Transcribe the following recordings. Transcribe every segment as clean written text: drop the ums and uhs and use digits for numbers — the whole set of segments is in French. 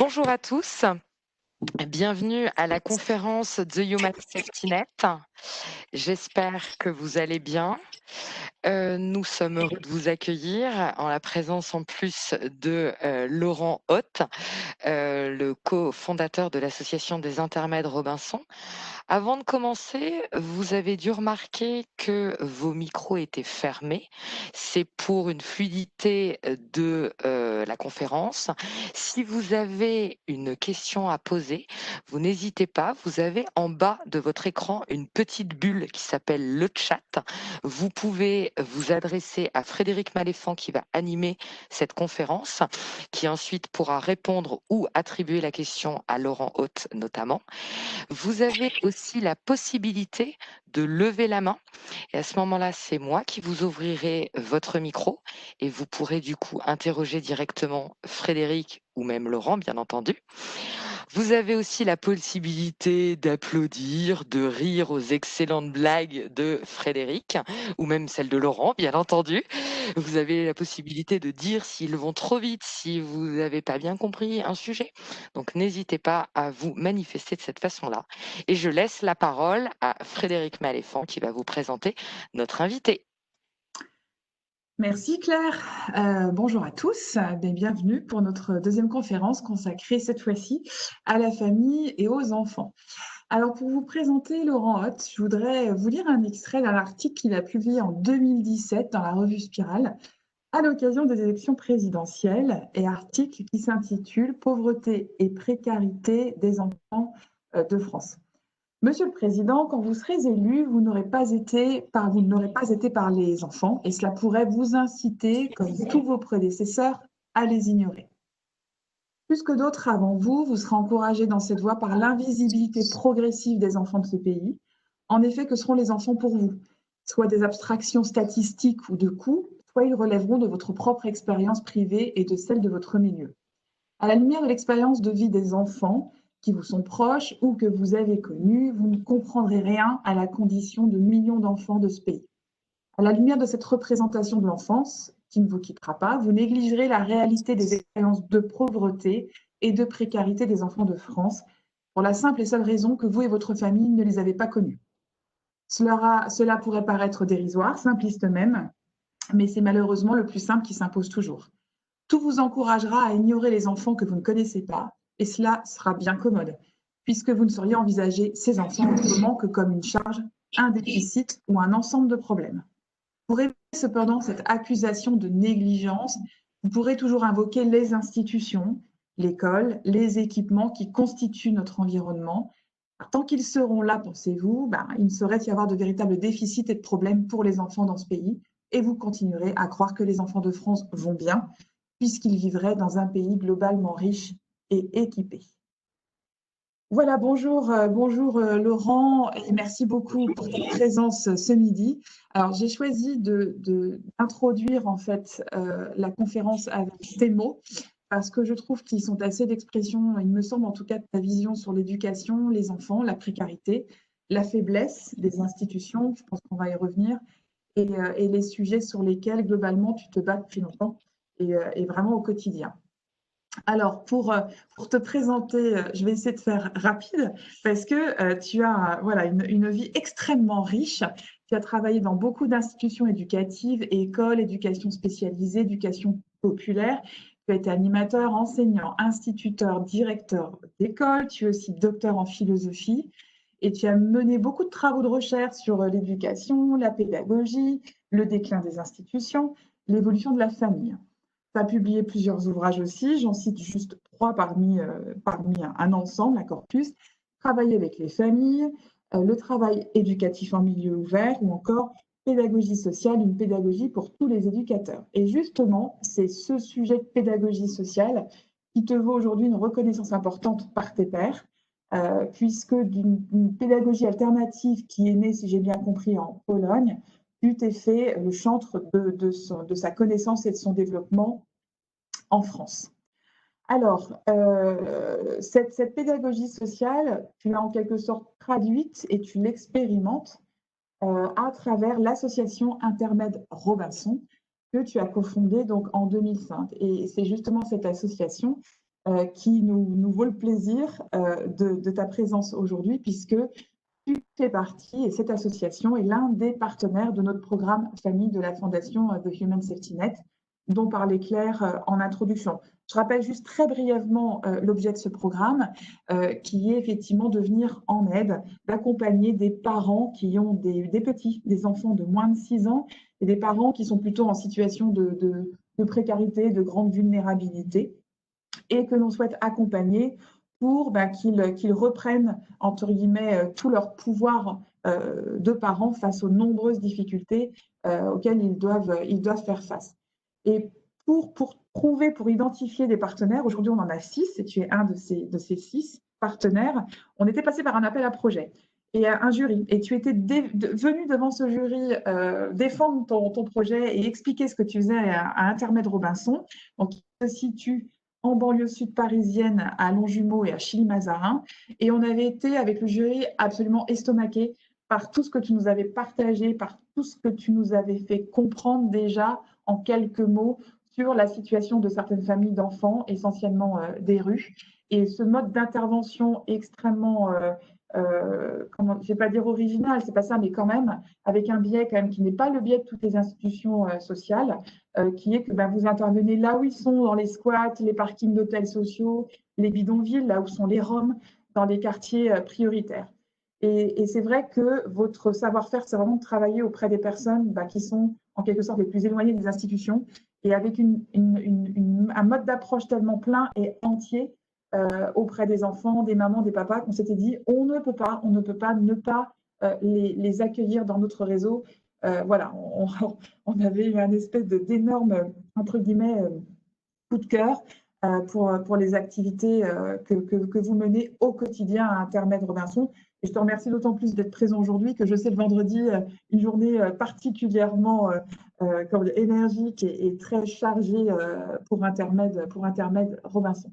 Bonjour à tous, bienvenue à la conférence The Human Safety Net. J'espère que vous allez bien. Nous sommes heureux de vous accueillir en la présence en plus de Laurent Hoth, le cofondateur de l'association des intermèdes Robinson. Avant de commencer, vous avez dû remarquer que vos micros étaient fermés. C'est pour une fluidité de la conférence. Si vous avez une question à poser, vous n'hésitez pas. Vous avez en bas de votre écran une petite bulle qui s'appelle le chat. Vous pouvez vous adresser à Frédéric Maléfant qui va animer cette conférence, qui ensuite pourra répondre ou attribuer la question à Laurent Hoth notamment. Vous avez aussi la possibilité de lever la main et à ce moment-là, c'est moi qui vous ouvrirai votre micro et vous pourrez du coup interroger directement Frédéric ou même Laurent, bien entendu. Vous avez aussi la possibilité d'applaudir, de rire aux excellentes blagues de Frédéric ou même celles de Laurent, bien entendu. Vous avez la possibilité de dire s'ils vont trop vite, si vous n'avez pas bien compris un sujet. Donc n'hésitez pas à vous manifester de cette façon-là. Et je laisse la parole à Frédéric Maléfant qui va vous présenter notre invité. Merci Claire. Bonjour à tous, bienvenue pour notre deuxième conférence consacrée cette fois-ci à la famille et aux enfants. Alors pour vous présenter Laurent Hoth, je voudrais vous lire un extrait d'un article qu'il a publié en 2017 dans la revue Spirale à l'occasion des élections présidentielles, et article qui s'intitule Pauvreté et précarité des enfants de France. Monsieur le Président, quand vous serez élu, vous n'aurez pas été par les enfants et cela pourrait vous inciter, comme tous vos prédécesseurs, à les ignorer. Plus que d'autres avant vous, vous serez encouragé dans cette voie par l'invisibilité progressive des enfants de ce pays. En effet, que seront les enfants pour vous? Soit des abstractions statistiques ou de coûts, soit ils relèveront de votre propre expérience privée et de celle de votre milieu. À la lumière de l'expérience de vie des enfants qui vous sont proches ou que vous avez connus, vous ne comprendrez rien à la condition de millions d'enfants de ce pays. À la lumière de cette représentation de l'enfance, qui ne vous quittera pas, vous négligerez la réalité des expériences de pauvreté et de précarité des enfants de France, pour la simple et seule raison que vous et votre famille ne les avez pas connus. Cela pourrait paraître dérisoire, simpliste même, mais c'est malheureusement le plus simple qui s'impose toujours. Tout vous encouragera à ignorer les enfants que vous ne connaissez pas, et cela sera bien commode, puisque vous ne sauriez envisager ces enfants autrement que comme une charge, un déficit ou un ensemble de problèmes. Pour éviter cependant cette accusation de négligence, vous pourrez toujours invoquer les institutions, l'école, les équipements qui constituent notre environnement. Tant qu'ils seront là, pensez-vous, il ne saurait y avoir de véritables déficits et de problèmes pour les enfants dans ce pays, et vous continuerez à croire que les enfants de France vont bien, puisqu'ils vivraient dans un pays globalement riche et équipé. Voilà, bonjour Laurent, et merci beaucoup pour ta présence ce midi. Alors, j'ai choisi d'introduire en fait la conférence avec tes mots, parce que je trouve qu'ils sont assez d'expression, il me semble en tout cas, de ta vision sur l'éducation, les enfants, la précarité, la faiblesse des institutions, je pense qu'on va y revenir, et les sujets sur lesquels globalement tu te bats depuis longtemps et vraiment au quotidien. Alors, pour te présenter, je vais essayer de faire rapide parce que tu as voilà, une vie extrêmement riche. Tu as travaillé dans beaucoup d'institutions éducatives, écoles, éducation spécialisée, éducation populaire. Tu as été animateur, enseignant, instituteur, directeur d'école. Tu es aussi docteur en philosophie et tu as mené beaucoup de travaux de recherche sur l'éducation, la pédagogie, le déclin des institutions, l'évolution de la famille. Tu as publié plusieurs ouvrages aussi, j'en cite juste trois parmi un ensemble, un corpus. Travailler avec les familles, le travail éducatif en milieu ouvert ou encore pédagogie sociale, une pédagogie pour tous les éducateurs. Et justement, c'est ce sujet de pédagogie sociale qui te vaut aujourd'hui une reconnaissance importante par tes pairs, puisque d'une pédagogie alternative qui est née, si j'ai bien compris, en Pologne, tu t'es fait le chantre de sa connaissance et de son développement en France. Alors, cette pédagogie sociale, tu l'as en quelque sorte traduite et tu l'expérimentes à travers l'association Intermède Robinson que tu as cofondée donc en 2005. Et c'est justement cette association qui nous vaut le plaisir de ta présence aujourd'hui, puisque tu fais partie, et cette association est l'un des partenaires de notre programme famille de la Fondation The Human Safety Net, dont parlait Claire en introduction. Je rappelle juste très brièvement l'objet de ce programme, qui est effectivement de venir en aide, d'accompagner des parents qui ont des petits, des enfants de moins de 6 ans, et des parents qui sont plutôt en situation de précarité, de grande vulnérabilité, et que l'on souhaite accompagner pour qu'ils reprennent, entre guillemets, tout leur pouvoir de parents face aux nombreuses difficultés auxquelles ils doivent faire face. Et pour trouver, pour identifier des partenaires, aujourd'hui on en a 6, et tu es un de ces 6 partenaires, on était passé par un appel à projet et un jury. Et tu étais venu devant ce jury défendre ton projet et expliquer ce que tu faisais à Intermède Robinson, donc qui se situe en banlieue sud parisienne, à Longjumeau et à Chilly-Mazarin. Et on avait été, avec le jury, absolument estomaqués par tout ce que tu nous avais partagé, par tout ce que tu nous avais fait comprendre déjà en quelques mots sur la situation de certaines familles d'enfants, essentiellement des rues. Et ce mode d'intervention extrêmement, je ne vais pas dire original, c'est pas ça, mais quand même, avec un biais quand même qui n'est pas le biais de toutes les institutions sociales, qui est que vous intervenez là où ils sont, dans les squats, les parkings d'hôtels sociaux, les bidonvilles, là où sont les Roms, dans les quartiers prioritaires. Et c'est vrai que votre savoir-faire, c'est vraiment de travailler auprès des personnes qui sont en quelque sorte les plus éloignées des institutions, et avec un mode d'approche tellement plein et entier auprès des enfants, des mamans, des papas, qu'on s'était dit on ne peut pas ne pas les accueillir dans notre réseau. Voilà, on avait eu un espèce d'énorme, entre guillemets, coup de cœur pour les activités que vous menez au quotidien à Intermède Robinson. Et je te remercie d'autant plus d'être présent aujourd'hui, que je sais le vendredi, une journée particulièrement énergique et très chargée pour Intermède Robinson.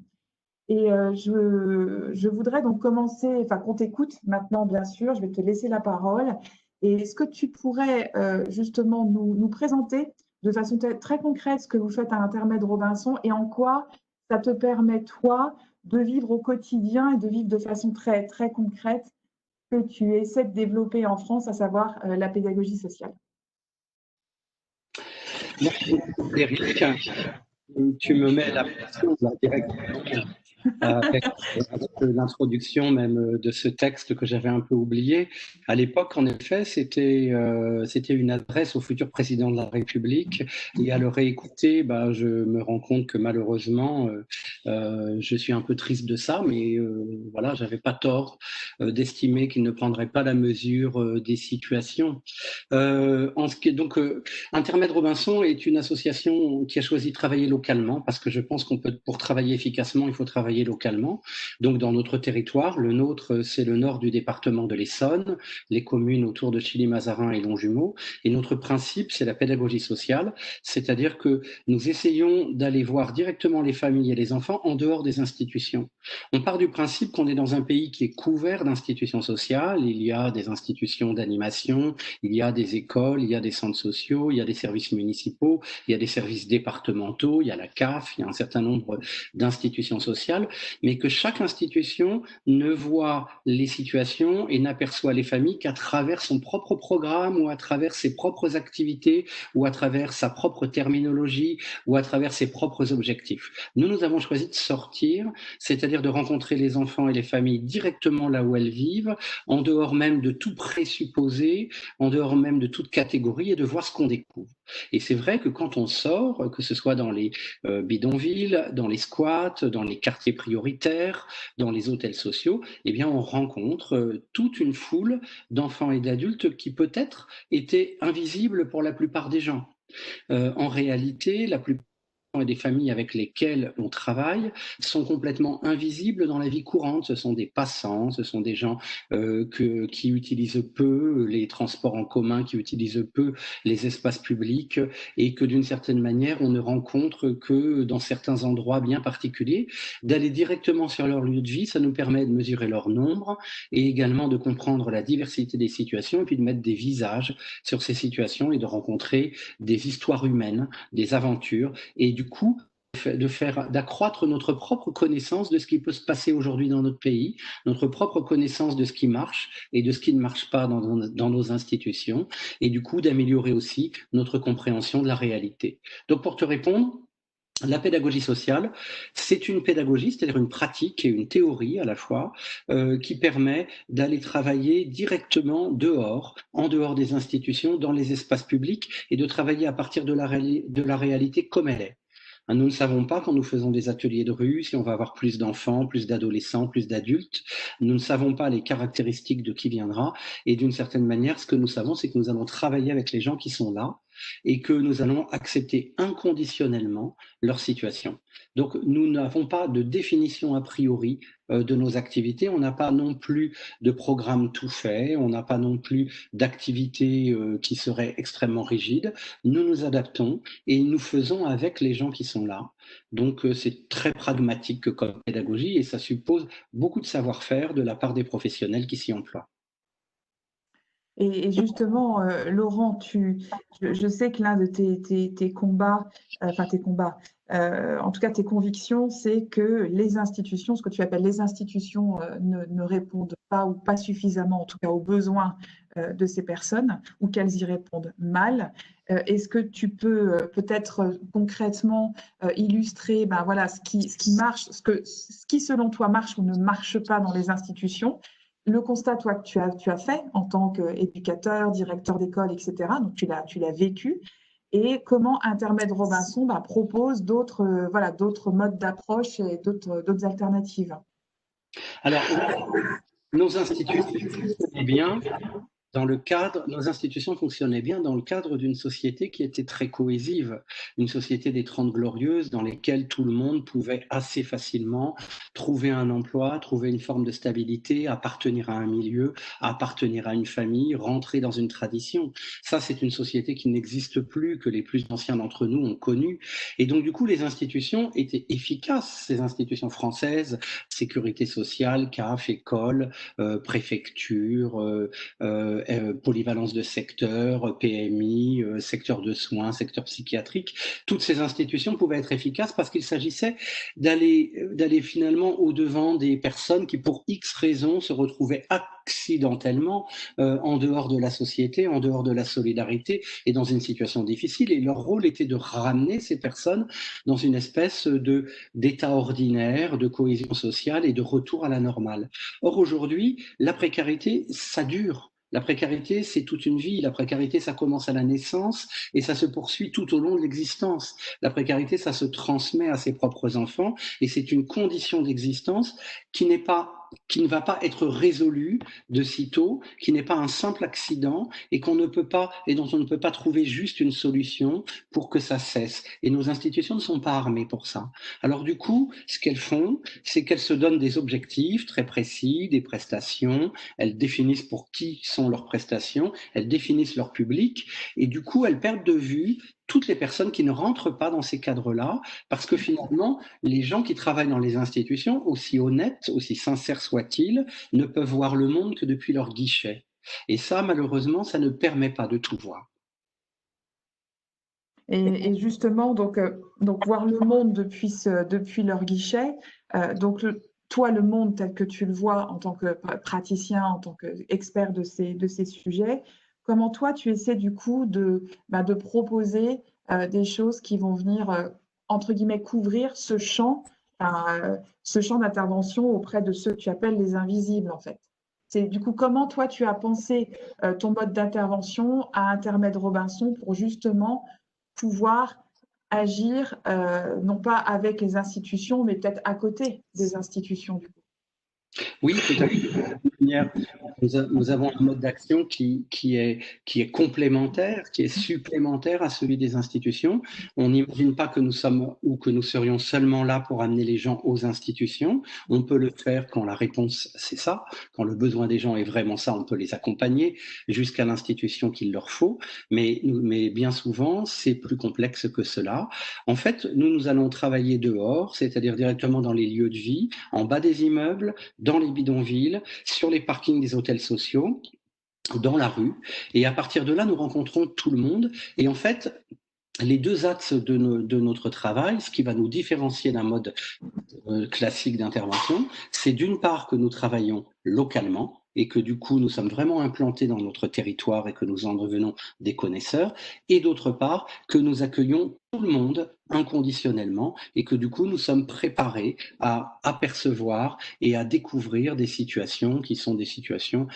Et je voudrais donc commencer, enfin qu'on t'écoute maintenant, bien sûr, je vais te laisser la parole. Et est-ce que tu pourrais justement nous présenter de façon très concrète ce que vous faites à Intermède Robinson, et en quoi ça te permet, toi, de vivre au quotidien et de vivre de façon très, très concrète ce que tu essaies de développer en France, à savoir la pédagogie sociale. Merci beaucoup, Eric. Tu me mets la pression là, directement avec l'introduction même de ce texte que j'avais un peu oublié. À l'époque, en effet, c'était une adresse au futur président de la République. Et à le réécouter, je me rends compte que malheureusement, je suis un peu triste de ça, mais voilà, j'avais pas tort d'estimer qu'il ne prendrait pas la mesure des situations. Intermède Robinson est une association qui a choisi de travailler localement, parce que je pense pour travailler efficacement, il faut travailler localement. Donc, dans notre territoire, le nôtre, c'est le nord du département de l'Essonne, les communes autour de Chilly-Mazarin et Longjumeau. Et notre principe, c'est la pédagogie sociale, c'est-à-dire que nous essayons d'aller voir directement les familles et les enfants en dehors des institutions. On part du principe qu'on est dans un pays qui est couvert d'institutions sociales. Il y a des institutions d'animation, il y a des écoles, il y a des centres sociaux, il y a des services municipaux, il y a des services départementaux, il y a la CAF, il y a un certain nombre d'institutions sociales, mais que chaque institution ne voit les situations et n'aperçoit les familles qu'à travers son propre programme, ou à travers ses propres activités, ou à travers sa propre terminologie, ou à travers ses propres objectifs. Nous avons choisi de sortir, c'est-à-dire de rencontrer les enfants et les familles directement là où elles vivent, en dehors même de tout présupposé, en dehors même de toute catégorie, et de voir ce qu'on découvre. Et c'est vrai que quand on sort, que ce soit dans les bidonvilles, dans les squats, dans les quartiers prioritaires, dans les hôtels sociaux, eh bien on rencontre toute une foule d'enfants et d'adultes qui peut-être étaient invisibles pour la plupart des gens. En réalité, la plupart des familles avec lesquelles on travaille sont complètement invisibles dans la vie courante. Ce sont des passants, ce sont des gens qui utilisent peu les transports en commun, qui utilisent peu les espaces publics, et que d'une certaine manière, on ne rencontre que dans certains endroits bien particuliers. D'aller directement sur leur lieu de vie, ça nous permet de mesurer leur nombre, et également de comprendre la diversité des situations, et puis de mettre des visages sur ces situations, et de rencontrer des histoires humaines, des aventures, et du coup, d'accroître notre propre connaissance de ce qui peut se passer aujourd'hui dans notre pays, notre propre connaissance de ce qui marche et de ce qui ne marche pas dans nos institutions, et du coup d'améliorer aussi notre compréhension de la réalité. Donc pour te répondre, la pédagogie sociale, c'est une pédagogie, c'est-à-dire une pratique et une théorie à la fois, qui permet d'aller travailler directement dehors, en dehors des institutions, dans les espaces publics, et de travailler à partir de la réalité comme elle est. Nous ne savons pas, quand nous faisons des ateliers de rue, si on va avoir plus d'enfants, plus d'adolescents, plus d'adultes. Nous ne savons pas les caractéristiques de qui viendra. Et d'une certaine manière, ce que nous savons, c'est que nous allons travailler avec les gens qui sont là et que nous allons accepter inconditionnellement leur situation. Donc, nous n'avons pas de définition a priori de nos activités. On n'a pas non plus de programme tout fait. On n'a pas non plus d'activités qui seraient extrêmement rigides. Nous nous adaptons et nous faisons avec les gens qui sont là. Donc, c'est très pragmatique comme pédagogie et ça suppose beaucoup de savoir-faire de la part des professionnels qui s'y emploient. Et justement, Laurent, je sais que l'un de tes combats, enfin tes combats, en tout cas tes convictions, c'est que les institutions, ce que tu appelles les institutions, ne répondent pas ou pas suffisamment, en tout cas aux besoins de ces personnes, ou qu'elles y répondent mal. Est-ce que tu peux peut-être concrètement illustrer ben, voilà, ce qui marche, ce qui selon toi marche ou ne marche pas dans les institutions? Le constat, toi, que tu as fait en tant qu'éducateur, directeur d'école, etc., donc tu l'as vécu, et comment Intermède Robinson propose voilà, d'autres modes d'approche et d'autres alternatives. Alors, nos institutions fonctionnaient bien nos institutions fonctionnaient bien dans le cadre d'une société qui était très cohésive, une société des Trente Glorieuses dans lesquelles tout le monde pouvait assez facilement trouver un emploi, trouver une forme de stabilité, appartenir à un milieu, appartenir à une famille, rentrer dans une tradition. Ça, c'est une société qui n'existe plus, que les plus anciens d'entre nous ont connue. Et donc, du coup, les institutions étaient efficaces, ces institutions françaises, sécurité sociale, CAF, école, préfecture, polyvalence de secteur, PMI, secteur de soins, secteur psychiatrique. Toutes ces institutions pouvaient être efficaces parce qu'il s'agissait d'aller finalement au-devant des personnes qui, pour X raisons, se retrouvaient accidentellement en dehors de la société, en dehors de la solidarité et dans une situation difficile. Et leur rôle était de ramener ces personnes dans une espèce d'état ordinaire, de cohésion sociale et de retour à la normale. Or, aujourd'hui, la précarité, ça dure. La précarité, c'est toute une vie. La précarité, ça commence à la naissance et ça se poursuit tout au long de l'existence. La précarité, ça se transmet à ses propres enfants et c'est une condition d'existence qui ne va pas être résolue de sitôt, qui n'est pas un simple accident et dont on ne peut pas trouver juste une solution pour que ça cesse. Et nos institutions ne sont pas armées pour ça. Alors du coup, ce qu'elles font, c'est qu'elles se donnent des objectifs très précis, des prestations, elles définissent pour qui sont leurs prestations, elles définissent leur public et du coup, elles perdent de vue toutes les personnes qui ne rentrent pas dans ces cadres-là, parce que finalement, les gens qui travaillent dans les institutions, aussi honnêtes, aussi sincères soient-ils, ne peuvent voir le monde que depuis leur guichet. Et ça, malheureusement, ça ne permet pas de tout voir. Et justement, donc voir le monde depuis leur guichet, donc toi, le monde tel que tu le vois en tant que praticien, en tant qu'expert de ces sujets, comment toi, tu essaies du coup de proposer des choses qui vont venir, entre guillemets, couvrir ce champ d'intervention auprès de ceux que tu appelles les invisibles, en fait. C'est du coup comment toi, tu as pensé ton mode d'intervention à Intermède Robinson pour justement pouvoir agir, non pas avec les institutions, mais peut-être à côté des institutions, du coup. Oui, tout à fait. Nous avons un mode d'action qui est complémentaire, qui est supplémentaire à celui des institutions. On n'imagine pas que nous sommes ou que nous serions seulement là pour amener les gens aux institutions. On peut le faire quand la réponse, c'est ça. Quand le besoin des gens est vraiment ça, on peut les accompagner jusqu'à l'institution qu'il leur faut. Mais bien souvent, c'est plus complexe que cela. En fait, nous allons travailler dehors, c'est-à-dire directement dans les lieux de vie, en bas des immeubles, dans les bidonvilles, sur les parkings des hôtels sociaux, dans la rue. Et à partir de là, nous rencontrons tout le monde. Et en fait, les deux axes de notre travail, ce qui va nous différencier d'un mode classique d'intervention, c'est d'une part que nous travaillons localement et que du coup nous sommes vraiment implantés dans notre territoire et que nous en devenons des connaisseurs, et d'autre part que nous accueillons tout le monde inconditionnellement et que du coup nous sommes préparés à apercevoir et à découvrir des situations qui sont des situations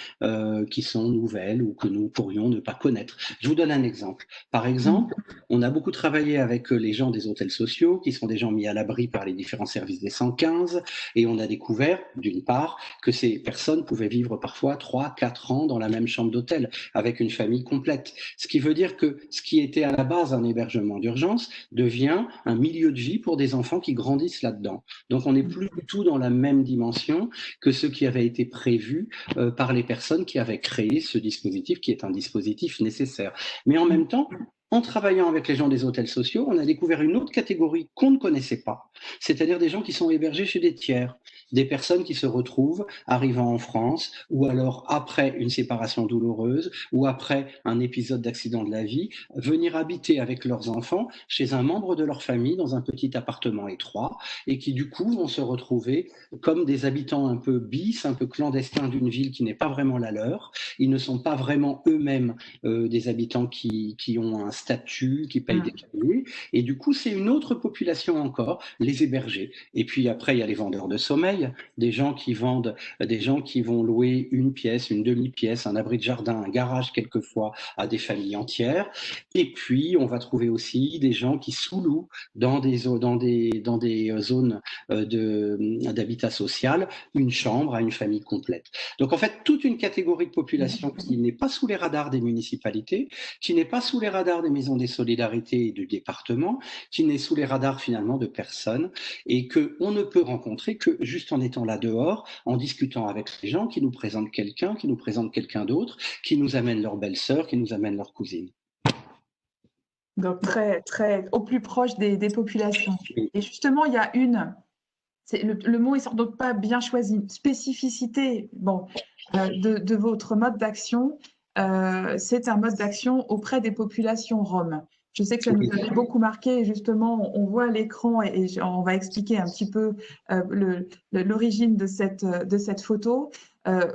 qui sont nouvelles ou que nous pourrions ne pas connaître. Je vous donne un exemple. Par exemple, on a beaucoup travaillé avec les gens des hôtels sociaux, qui sont des gens mis à l'abri par les différents services des 115, et on a découvert, d'une part, que ces personnes pouvaient vivre parfois 3, 4 ans dans la même chambre d'hôtel, avec une famille complète. Ce qui veut dire que ce qui était à la base un hébergement d'urgence devient un milieu de vie pour des enfants qui grandissent là-dedans. Donc on n'est plus du tout dans la même dimension que ce qui avait été prévu par les personnes qui avaient créé ce dispositif, qui est un dispositif nécessaire. Mais en même temps, en travaillant avec les gens des hôtels sociaux, on a découvert une autre catégorie qu'on ne connaissait pas, c'est-à-dire des gens qui sont hébergés chez des tiers, des personnes qui se retrouvent arrivant en France, ou alors après une séparation douloureuse, ou après un épisode d'accident de la vie, venir habiter avec leurs enfants chez un membre de leur famille dans un petit appartement étroit, et qui du coup vont se retrouver comme des habitants un peu bis, un peu clandestins d'une ville qui n'est pas vraiment la leur. Ils ne sont pas vraiment eux-mêmes des habitants qui ont un statut, qui payent des loyers. Et du coup, c'est une autre population encore, les hébergés. Et puis après, il y a les vendeurs de sommeil, des gens qui vendent, des gens qui vont louer une pièce, une demi-pièce, un abri de jardin, un garage quelquefois à des familles entières. Et puis, on va trouver aussi des gens qui sous-louent dans des zones d'habitat social une chambre à une famille complète. Donc en fait, toute une catégorie de population qui n'est pas sous les radars des municipalités, qui n'est pas sous les radars des maisons des solidarités et du département, qui n'est sous les radars finalement de personne, et qu'on ne peut rencontrer que juste en étant là dehors, en discutant avec les gens qui nous présentent quelqu'un d'autre, qui nous amènent leur belle-sœur, qui nous amènent leur cousine. Donc très, très au plus proche des populations. Oui. Et justement, il y a le mot est sans doute pas bien choisi, spécificité de votre mode d'action. C'est un mode d'action auprès des populations roms. Je sais que ça nous avait beaucoup marqué, et justement, on voit à l'écran et on va expliquer un petit peu l'origine de cette photo.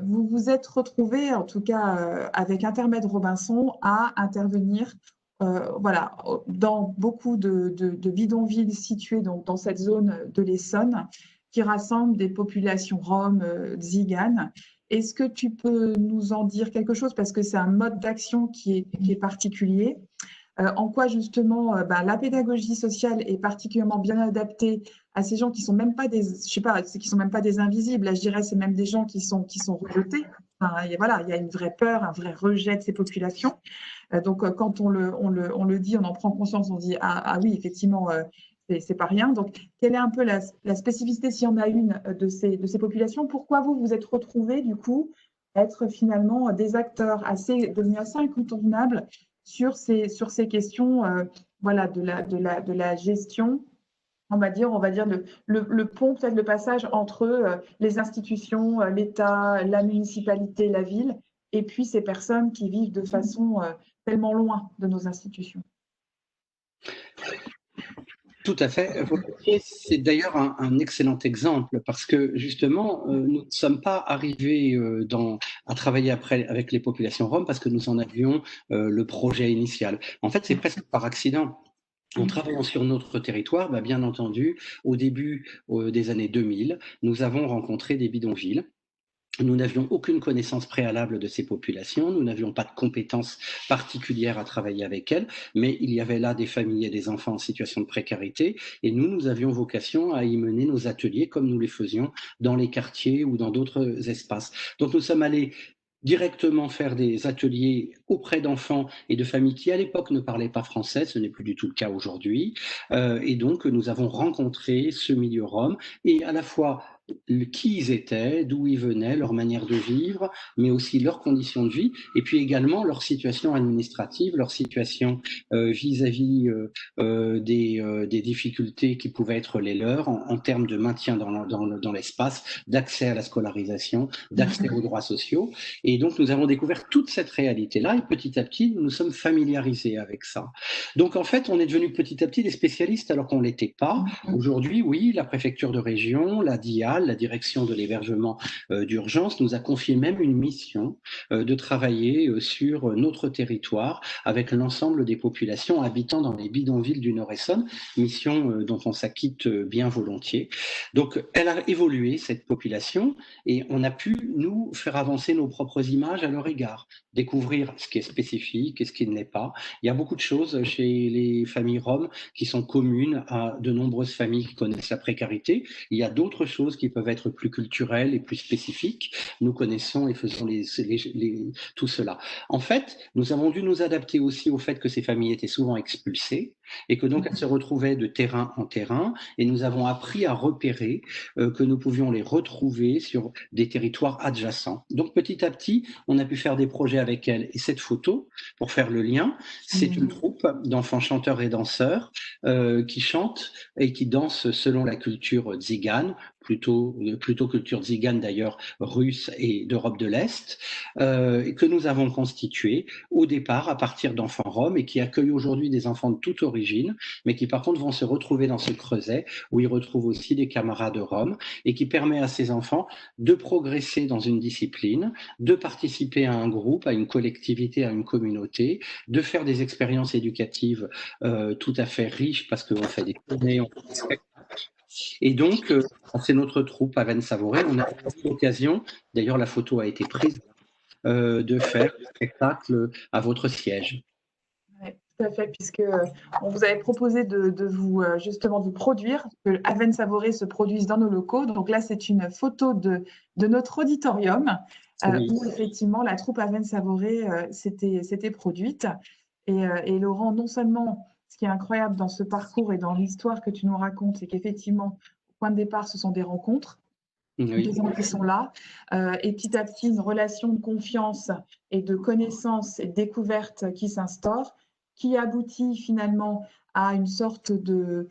Vous vous êtes retrouvés, en tout cas avec Intermed Robinson, à intervenir voilà, dans beaucoup de bidonvilles situés donc, dans cette zone de l'Essonne qui rassemble des populations roms, tziganes. Est-ce que tu peux nous en dire quelque chose? Parce que c'est un mode d'action qui est particulier. En quoi justement la pédagogie sociale est particulièrement bien adaptée à ces gens qui sont même pas qui sont même pas des invisibles. Là, je dirais, c'est même des gens qui sont rejetés. Enfin, voilà, il y a une vraie peur, un vrai rejet de ces populations. Donc, quand on le dit, on en prend conscience, on dit ah oui, effectivement, c'est pas rien. Donc, quelle est un peu la spécificité, s'il y en a une, de ces populations? Pourquoi vous êtes retrouvés, du coup, à être finalement des acteurs devenus assez incontournables sur ces questions voilà, de la gestion, on va dire le pont, peut-être le passage entre les institutions, l'État, la municipalité, la ville, et puis ces personnes qui vivent de façon tellement loin de nos institutions. Tout à fait. C'est d'ailleurs un excellent exemple parce que justement, nous ne sommes pas arrivés à travailler après avec les populations roms parce que nous en avions le projet initial. En fait, c'est presque par accident. En travaillant sur notre territoire, bien entendu, au début des années 2000, nous avons rencontré des bidonvilles. Nous n'avions aucune connaissance préalable de ces populations, nous n'avions pas de compétences particulières à travailler avec elles, mais il y avait là des familles et des enfants en situation de précarité, et nous avions vocation à y mener nos ateliers comme nous les faisions dans les quartiers ou dans d'autres espaces. Donc nous sommes allés directement faire des ateliers auprès d'enfants et de familles qui à l'époque ne parlaient pas français, ce n'est plus du tout le cas aujourd'hui, et donc nous avons rencontré ce milieu rom, et à la fois qui ils étaient, d'où ils venaient, leur manière de vivre, mais aussi leurs conditions de vie, et puis également leur situation administrative, leur situation vis-à-vis des difficultés qui pouvaient être les leurs en termes de maintien dans l'espace, d'accès à la scolarisation, d'accès aux droits sociaux. Et donc nous avons découvert toute cette réalité-là, et petit à petit nous nous sommes familiarisés avec ça. Donc en fait on est devenus petit à petit des spécialistes alors qu'on ne l'était pas. Aujourd'hui, oui, la préfecture de région, la DIAL, la direction de l'hébergement d'urgence, nous a confié même une mission de travailler sur notre territoire avec l'ensemble des populations habitant dans les bidonvilles du Nord-Essonne, mission dont on s'acquitte bien volontiers. Donc elle a évolué, cette population, et on a pu, nous, faire avancer nos propres images à leur égard, découvrir ce qui est spécifique et ce qui ne l'est pas. Il y a beaucoup de choses chez les familles roms qui sont communes à de nombreuses familles qui connaissent la précarité. Il y a d'autres choses qui peuvent être plus culturelles et plus spécifiques. Nous connaissons et faisons tout cela. En fait, nous avons dû nous adapter aussi au fait que ces familles étaient souvent expulsées et que donc elles se retrouvaient de terrain en terrain, et nous avons appris à repérer que nous pouvions les retrouver sur des territoires adjacents. Donc petit à petit, on a pu faire des projets avec elles. Et cette photo, pour faire le lien, c'est une troupe d'enfants chanteurs et danseurs qui chantent et qui dansent selon la culture tzigane, plutôt culture tzigane d'ailleurs, russe et d'Europe de l'Est, que nous avons constitué au départ à partir d'enfants roms et qui accueillent aujourd'hui des enfants de toute origine, mais qui par contre vont se retrouver dans ce creuset où ils retrouvent aussi des camarades roms, et qui permet à ces enfants de progresser dans une discipline, de participer à un groupe, à une collectivité, à une communauté, de faire des expériences éducatives tout à fait riches parce qu'on fait des tournées, on fait des spectacles. Et donc, c'est notre troupe à Vennes-Savoray. On a eu l'occasion, d'ailleurs la photo a été prise, de faire un spectacle à votre siège. Oui, tout à fait, puisque on vous avait proposé de vous justement de produire, que Vennes-Savoray se produise dans nos locaux. Donc là, c'est une photo de notre auditorium Oui. où effectivement la troupe Vennes-Savoray s'était produite. Et Laurent, non seulement ce qui est incroyable dans ce parcours et dans l'histoire que tu nous racontes, c'est qu'effectivement, au point de départ, ce sont des rencontres. Oui. Des gens qui sont là, et petit à petit, une relation de confiance et de connaissance et de découverte qui s'instaure, qui aboutit finalement à une sorte de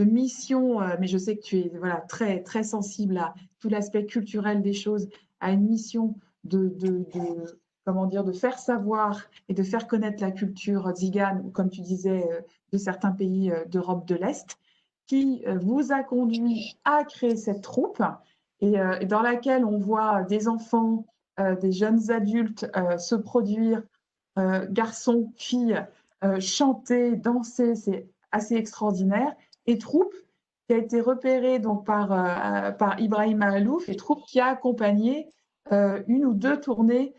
mission, mais je sais que tu es voilà, très, très sensible à tout l'aspect culturel des choses, à une mission comment dire, de faire savoir et de faire connaître la culture tzigane, ou comme tu disais, de certains pays d'Europe de l'Est, qui vous a conduit à créer cette troupe et dans laquelle on voit des enfants, des jeunes adultes se produire, garçons, filles, chanter, danser, c'est assez extraordinaire. Et troupe qui a été repérée donc par Ibrahim Mahalouf, et troupe qui a accompagné une ou deux tournées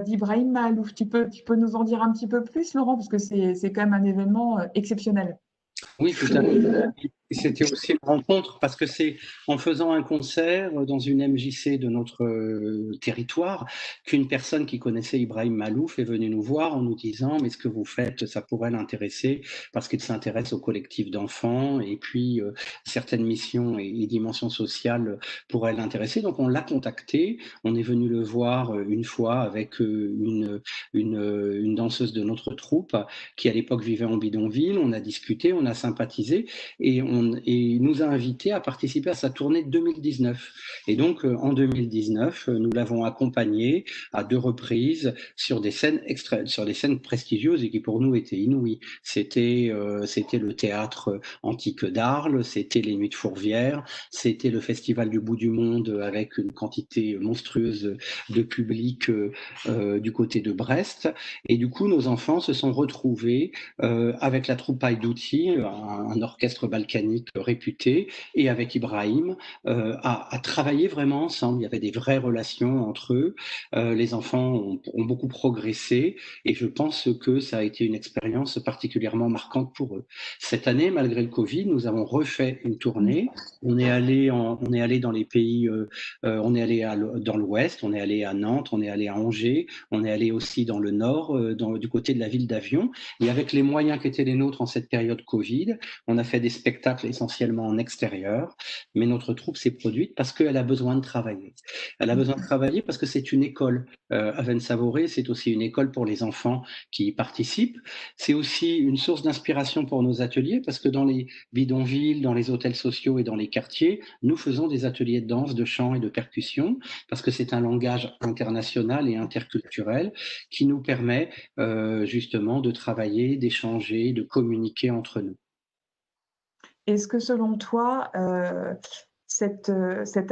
d'Ibrahim Mahalouf. Tu peux nous en dire un petit peu plus, Laurent, parce que c'est quand même un événement exceptionnel. Oui, tout à fait. Et c'était aussi une rencontre parce que c'est en faisant un concert dans une MJC de notre territoire qu'une personne qui connaissait Ibrahim Malouf est venue nous voir en nous disant « mais ce que vous faites, ça pourrait l'intéresser parce qu'il s'intéresse au collectif d'enfants et puis certaines missions et dimensions sociales pourraient l'intéresser ». Donc on l'a contacté, on est venu le voir une fois avec une danseuse de notre troupe qui à l'époque vivait en bidonville, on a discuté, on a sympathisé et il nous a invités à participer à sa tournée de 2019. Et donc, en 2019, nous l'avons accompagné à 2 reprises sur des scènes prestigieuses et qui pour nous étaient inouïes. C'était le théâtre antique d'Arles, c'était les Nuits de Fourvière, c'était le Festival du Bout du Monde avec une quantité monstrueuse de public du côté de Brest. Et du coup, nos enfants se sont retrouvés avec la troupe Haïdouti, un orchestre balkanique réputé, et avec Ibrahim, à travailler vraiment ensemble. Il y avait des vraies relations entre eux. Les enfants ont beaucoup progressé, et je pense que ça a été une expérience particulièrement marquante pour eux. Cette année, malgré le Covid, nous avons refait une tournée. On est allé dans les pays, on est allé dans l'Ouest, on est allé à Nantes, on est allé à Angers, on est allé aussi dans le Nord, du côté de la ville d'Avion. Et avec les moyens qui étaient les nôtres en cette période Covid, on a fait des spectacles spectacle essentiellement en extérieur, mais notre troupe s'est produite parce qu'elle a besoin de travailler. Elle a besoin de travailler parce que c'est une école. Aven-Savouré, c'est aussi une école pour les enfants qui y participent. C'est aussi une source d'inspiration pour nos ateliers parce que dans les bidonvilles, dans les hôtels sociaux et dans les quartiers, nous faisons des ateliers de danse, de chant et de percussion parce que c'est un langage international et interculturel qui nous permet justement de travailler, d'échanger, de communiquer entre nous. Est-ce que selon toi, cette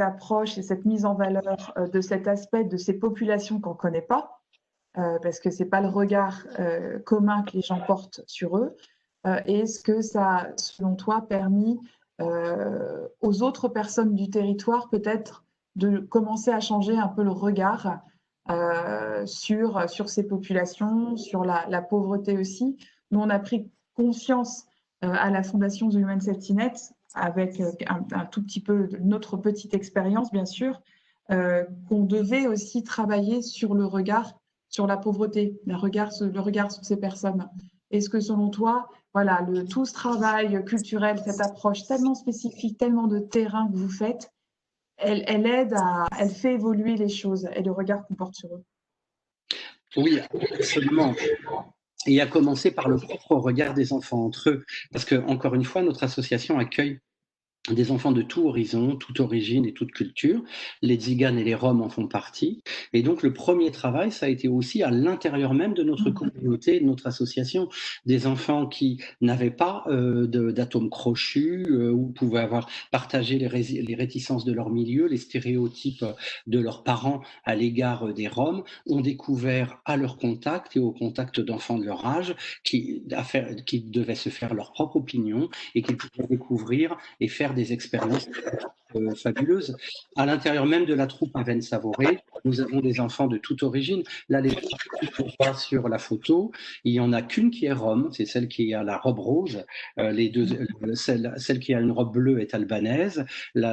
approche et cette mise en valeur de cet aspect de ces populations qu'on ne connaît pas, parce que ce n'est pas le regard commun que les gens portent sur eux, est-ce que ça a, selon toi, permis aux autres personnes du territoire peut-être de commencer à changer un peu le regard sur ces populations, sur la pauvreté aussi? Nous, on a pris conscience à la Fondation The Human Safety Net, avec un tout petit peu de notre petite expérience, bien sûr, qu'on devait aussi travailler sur le regard sur la pauvreté, le regard sur ces personnes. Est-ce que selon toi, voilà, tout ce travail culturel, cette approche tellement spécifique, tellement de terrain que vous faites, elle fait évoluer les choses et le regard qu'on porte sur eux? Oui, absolument. Et à commencer par le propre regard des enfants entre eux. Parce que, encore une fois, notre association accueille des enfants de tout horizon, toute origine et toute culture. Les Tziganes et les Roms en font partie. Et donc, le premier travail, ça a été aussi à l'intérieur même de notre communauté, de notre association, des enfants qui n'avaient pas d'atomes crochus ou pouvaient avoir partagé les réticences de leur milieu, les stéréotypes de leurs parents à l'égard des Roms, ont découvert à leur contact et au contact d'enfants de leur âge qui devaient se faire leur propre opinion et qu'ils pouvaient découvrir et faire des expériences fabuleuses. À l'intérieur même de la troupe Aven-Savouré, nous avons des enfants de toute origine. Là, les qu'on voit sur la photo, il n'y en a qu'une qui est rome, c'est celle qui a la robe rose. Celle qui a une robe bleue est albanaise,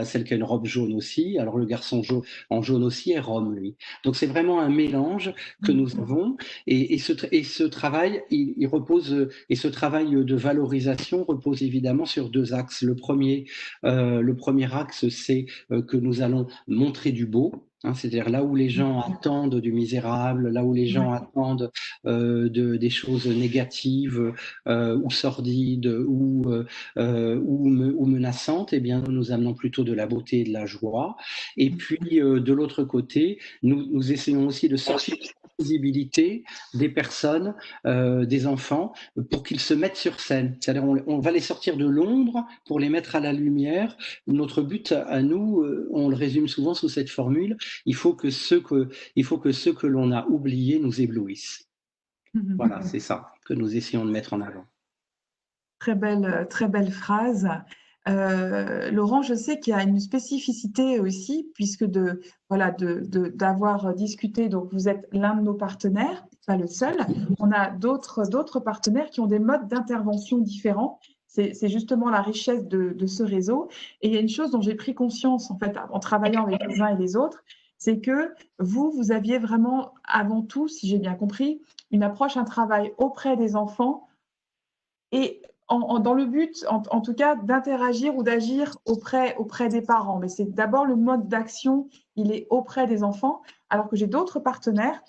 celle qui a une robe jaune aussi. Alors le garçon en jaune aussi est rome, lui. Donc c'est vraiment un mélange que nous avons. Et ce travail, il repose, et ce travail de valorisation repose évidemment sur deux axes. Le premier axe, c'est que nous allons montrer du beau. C'est-à-dire là où les gens attendent du misérable, là où les gens attendent des choses négatives ou sordides ou menaçantes, eh bien nous amenons plutôt de la beauté et de la joie. Et puis de l'autre côté, nous essayons aussi de sortir la visibilité des personnes, des enfants, pour qu'ils se mettent sur scène. C'est-à-dire on va les sortir de l'ombre pour les mettre à la lumière. Notre but à nous, on le résume souvent sous cette formule, il faut que ceux que l'on a oubliés nous éblouissent. Voilà, c'est ça que nous essayons de mettre en avant. Très belle phrase. Laurent, je sais qu'il y a une spécificité aussi, puisque d'avoir discuté, donc vous êtes l'un de nos partenaires, pas le seul. On a d'autres partenaires qui ont des modes d'intervention différents. C'est justement la richesse de ce réseau. Et il y a une chose dont j'ai pris conscience, en fait, en travaillant avec les uns et les autres, c'est que vous aviez vraiment, avant tout, si j'ai bien compris, une approche, un travail auprès des enfants et dans le but, en tout cas, d'interagir ou d'agir auprès des parents. Mais c'est d'abord le mode d'action, il est auprès des enfants, alors que j'ai d'autres partenaires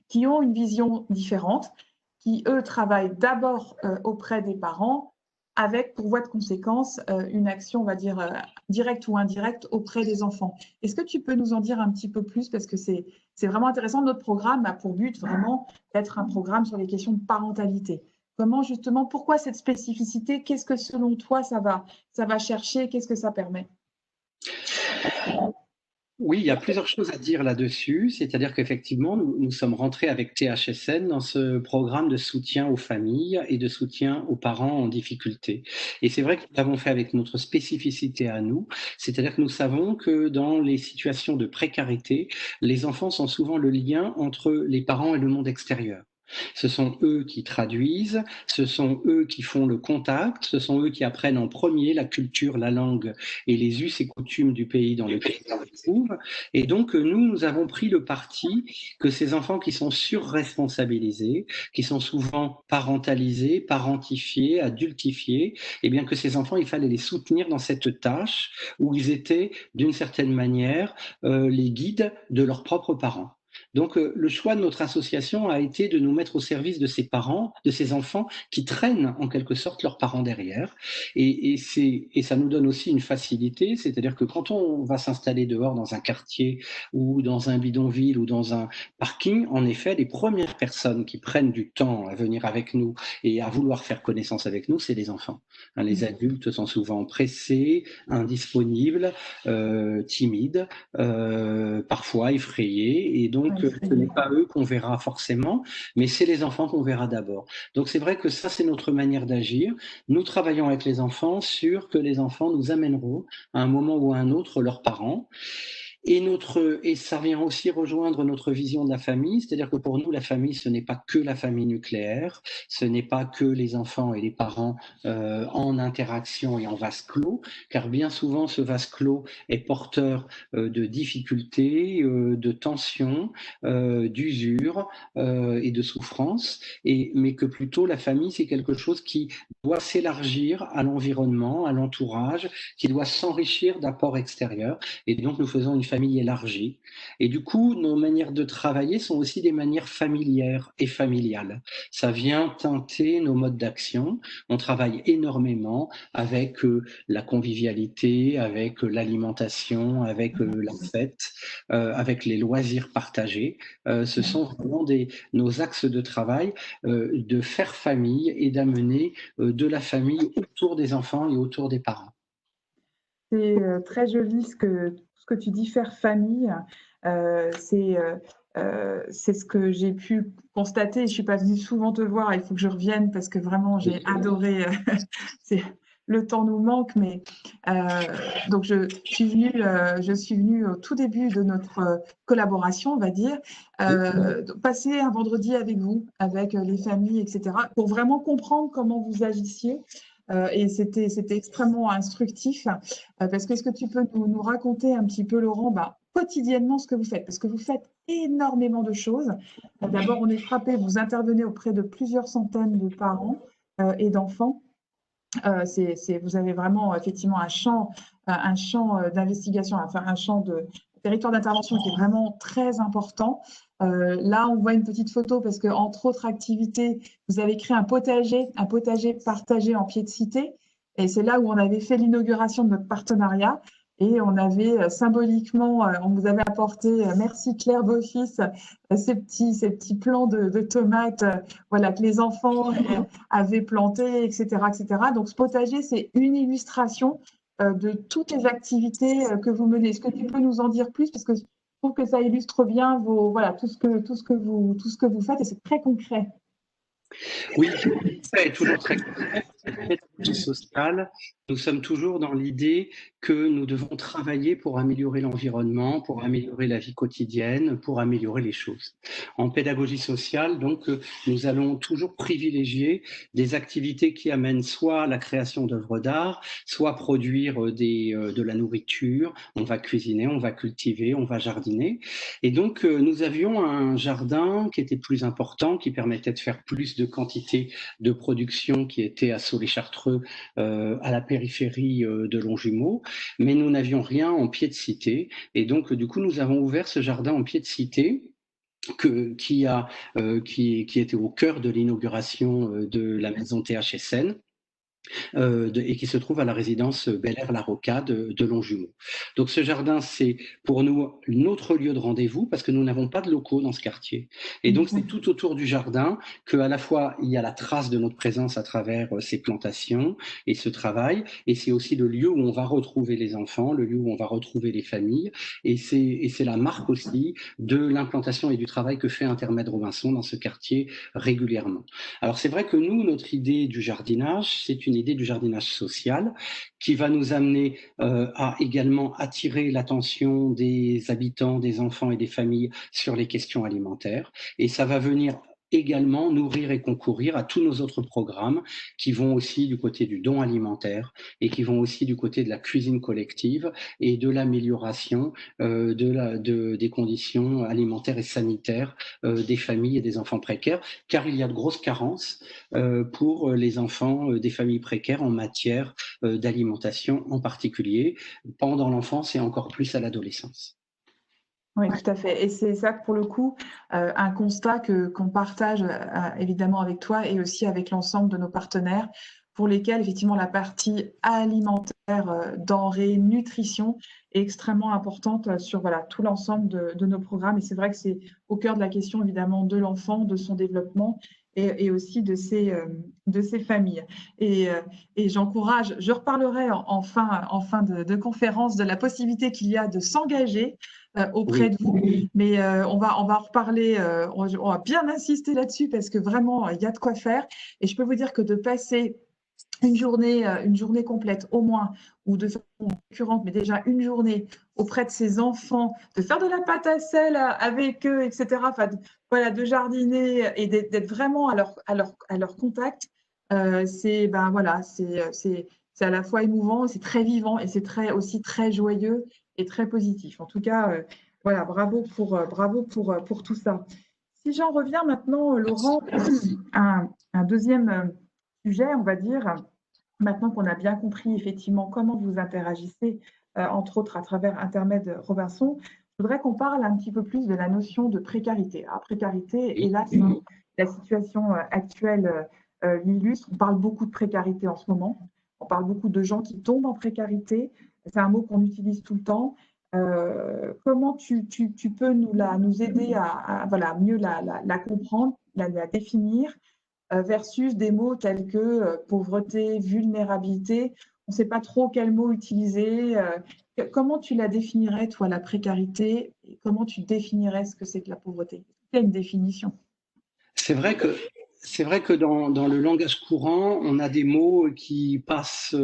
qui ont une vision différente, qui, eux, travaillent d'abord auprès des parents, avec, pour voie de conséquence, une action, on va dire, directe ou indirecte auprès des enfants. Est-ce que tu peux nous en dire un petit peu plus? Parce que c'est vraiment intéressant. Notre programme a pour but vraiment d'être un programme sur les questions de parentalité. Comment justement, pourquoi cette spécificité? Qu'est-ce que selon toi ça va chercher? Qu'est-ce que ça permet? Oui, il y a plusieurs choses à dire là-dessus. C'est-à-dire qu'effectivement, nous sommes rentrés avec THSN dans ce programme de soutien aux familles et de soutien aux parents en difficulté. Et c'est vrai que nous l'avons fait avec notre spécificité à nous. C'est-à-dire que nous savons que dans les situations de précarité, les enfants sont souvent le lien entre les parents et le monde extérieur. Ce sont eux qui traduisent, ce sont eux qui font le contact, ce sont eux qui apprennent en premier la culture, la langue et les us et coutumes du pays dans lequel ils se trouvent. Et donc, nous avons pris le parti que ces enfants qui sont surresponsabilisés, qui sont souvent parentalisés, parentifiés, adultifiés, eh bien que ces enfants, il fallait les soutenir dans cette tâche où ils étaient, d'une certaine manière, les guides de leurs propres parents. Donc, le choix de notre association a été de nous mettre au service de ces parents, de ces enfants qui traînent en quelque sorte leurs parents derrière. Et ça nous donne aussi une facilité, c'est-à-dire que quand on va s'installer dehors dans un quartier ou dans un bidonville ou dans un parking, en effet, les premières personnes qui prennent du temps à venir avec nous et à vouloir faire connaissance avec nous, c'est les enfants. Hein, les adultes sont souvent pressés, indisponibles, timides, parfois effrayés, et donc ce n'est pas eux qu'on verra forcément, mais c'est les enfants qu'on verra d'abord. Donc c'est vrai que ça, c'est notre manière d'agir. Nous travaillons avec les enfants sur que les enfants nous amèneront à un moment ou à un autre leurs parents. Et ça vient aussi rejoindre notre vision de la famille, c'est-à-dire que pour nous, la famille, ce n'est pas que la famille nucléaire, ce n'est pas que les enfants et les parents en interaction et en vase clos, car bien souvent, ce vase clos est porteur de difficultés, de tensions, d'usure et de souffrances, mais que plutôt la famille, c'est quelque chose qui doit s'élargir à l'environnement, à l'entourage, qui doit s'enrichir d'apports extérieurs. Et donc, nous faisons une famille élargie. Et du coup, nos manières de travailler sont aussi des manières familières et familiales. Ça vient teinter nos modes d'action. On travaille énormément avec la convivialité, avec l'alimentation, avec la fête, avec les loisirs partagés. Ce sont vraiment nos axes de travail de faire famille et d'amener de la famille autour des enfants et autour des parents. C'est très joli ce que tu dis, faire famille. C'est ce que j'ai pu constater. Je ne suis pas venue souvent te voir, il faut que je revienne parce que vraiment j'ai adoré. Le temps nous manque, mais donc je suis venue au tout début de notre collaboration, on va dire, passer un vendredi avec vous, avec les familles, etc., pour vraiment comprendre comment vous agissiez. Et c'était extrêmement instructif. Parce que est-ce que tu peux nous raconter un petit peu, Laurent, quotidiennement ce que vous faites? Parce que vous faites énormément de choses. D'abord, on est frappé, vous intervenez auprès de plusieurs centaines de parents et d'enfants. Vous avez vraiment effectivement un champ d'investigation, enfin un champ de territoire d'intervention qui est vraiment très important. Là, on voit une petite photo parce que, entre autres activités, vous avez créé un potager partagé en pied de cité. Et c'est là où on avait fait l'inauguration de notre partenariat. Et on avait symboliquement, on vous avait apporté, merci Claire Beaufils, ces petits plants de tomates, voilà, que les enfants avaient plantés, etc., etc. Donc, ce potager, c'est une illustration de toutes les activités que vous menez. Est-ce que tu peux nous en dire plus? Parce que je trouve que ça illustre bien tout ce que vous faites et c'est très concret. Oui, ça est toujours très concret. La pédagogie sociale, nous sommes toujours dans l'idée que nous devons travailler pour améliorer l'environnement, pour améliorer la vie quotidienne, pour améliorer les choses. En pédagogie sociale, donc, nous allons toujours privilégier des activités qui amènent soit la création d'œuvres d'art, soit produire de la nourriture. On va cuisiner, on va cultiver, on va jardiner. Et donc, nous avions un jardin qui était plus important, qui permettait de faire plus de quantité de production, qui était à Soleil-Chartreux, à la périphérie de Longjumeau, mais nous n'avions rien en pied de cité. Et donc, du coup, nous avons ouvert ce jardin en pied de cité qui était au cœur de l'inauguration de la maison THSN. Et qui se trouve à la résidence Bel Air La Rocade de Longjumeau. Donc ce jardin, c'est pour nous notre lieu de rendez-vous parce que nous n'avons pas de locaux dans ce quartier. Et donc c'est tout autour du jardin qu'à la fois il y a la trace de notre présence à travers ces plantations et ce travail, et c'est aussi le lieu où on va retrouver les enfants, le lieu où on va retrouver les familles, et c'est la marque aussi de l'implantation et du travail que fait Intermède Robinson dans ce quartier régulièrement. Alors c'est vrai que nous, notre idée du jardinage, c'est une idée du jardinage social qui va nous amener à également attirer l'attention des habitants, des enfants et des familles sur les questions alimentaires. Et ça va venir également nourrir et concourir à tous nos autres programmes qui vont aussi du côté du don alimentaire et qui vont aussi du côté de la cuisine collective et de l'amélioration des conditions alimentaires et sanitaires des familles et des enfants précaires, car il y a de grosses carences pour les enfants des familles précaires en matière d'alimentation en particulier, pendant l'enfance et encore plus à l'adolescence. Oui, tout à fait. Et c'est ça, pour le coup, un constat qu'on partage évidemment avec toi et aussi avec l'ensemble de nos partenaires, pour lesquels effectivement la partie alimentaire, denrées, nutrition est extrêmement importante sur voilà, tout l'ensemble de nos programmes. Et c'est vrai que c'est au cœur de la question évidemment de l'enfant, de son développement et aussi de ses familles. Et j'encourage, je reparlerai en fin de conférence de la possibilité qu'il y a de s'engager auprès de vous. Mais on va en reparler, on va bien insister là-dessus parce que vraiment, il y a de quoi faire. Et je peux vous dire que de passer une journée complète au moins, ou de façon récurrente, mais déjà une journée auprès de ses enfants, de faire de la pâte à sel avec eux, etc. Enfin, voilà, de jardiner et d'être vraiment à leur contact, c'est ben, voilà, c'est à la fois émouvant, c'est très vivant et c'est aussi très joyeux et très positif. En tout cas, voilà, bravo pour tout ça. Si j'en reviens maintenant, Laurent, un deuxième sujet, on va dire, maintenant qu'on a bien compris effectivement comment vous interagissez, entre autres à travers Intermed Robinson, je voudrais qu'on parle un petit peu plus de la notion de précarité. Alors, précarité, hélas, la situation actuelle l'illustre. On parle beaucoup de précarité en ce moment. On parle beaucoup de gens qui tombent en précarité. C'est un mot qu'on utilise tout le temps. Comment tu peux nous aider à voilà, mieux la comprendre, la définir, versus des mots tels que pauvreté, vulnérabilité. On ne sait pas trop quel mot utiliser. Comment tu la définirais, toi, la précarité, et comment tu définirais ce que c'est que la pauvreté? Il y a une définition. C'est vrai que dans le langage courant, on a des mots qui passent,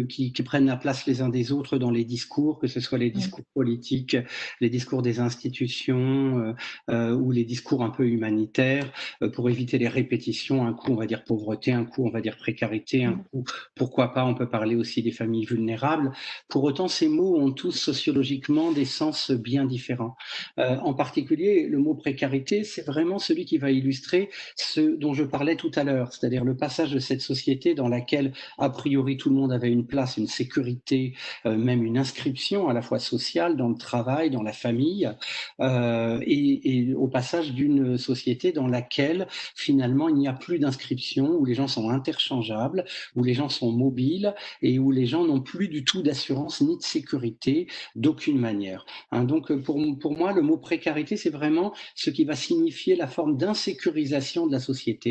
qui prennent la place les uns des autres dans les discours, que ce soit les discours politiques, les discours des institutions ou les discours un peu humanitaires, pour éviter les répétitions. Un coup, on va dire pauvreté, un coup, on va dire précarité, un coup, pourquoi pas, on peut parler aussi des familles vulnérables. Pour autant, ces mots ont tous sociologiquement des sens bien différents. En particulier, le mot précarité, c'est vraiment celui qui va illustrer ce dont je parlais tout à l'heure, c'est-à-dire le passage de cette société dans laquelle, a priori, tout le monde avait une place, une sécurité, même une inscription à la fois sociale, dans le travail, dans la famille, et au passage d'une société dans laquelle, finalement, il n'y a plus d'inscription, où les gens sont interchangeables, où les gens sont mobiles et où les gens n'ont plus du tout d'assurance ni de sécurité d'aucune manière. Hein, donc, pour moi, le mot précarité, c'est vraiment ce qui va signifier la forme d'insécurisation de la société,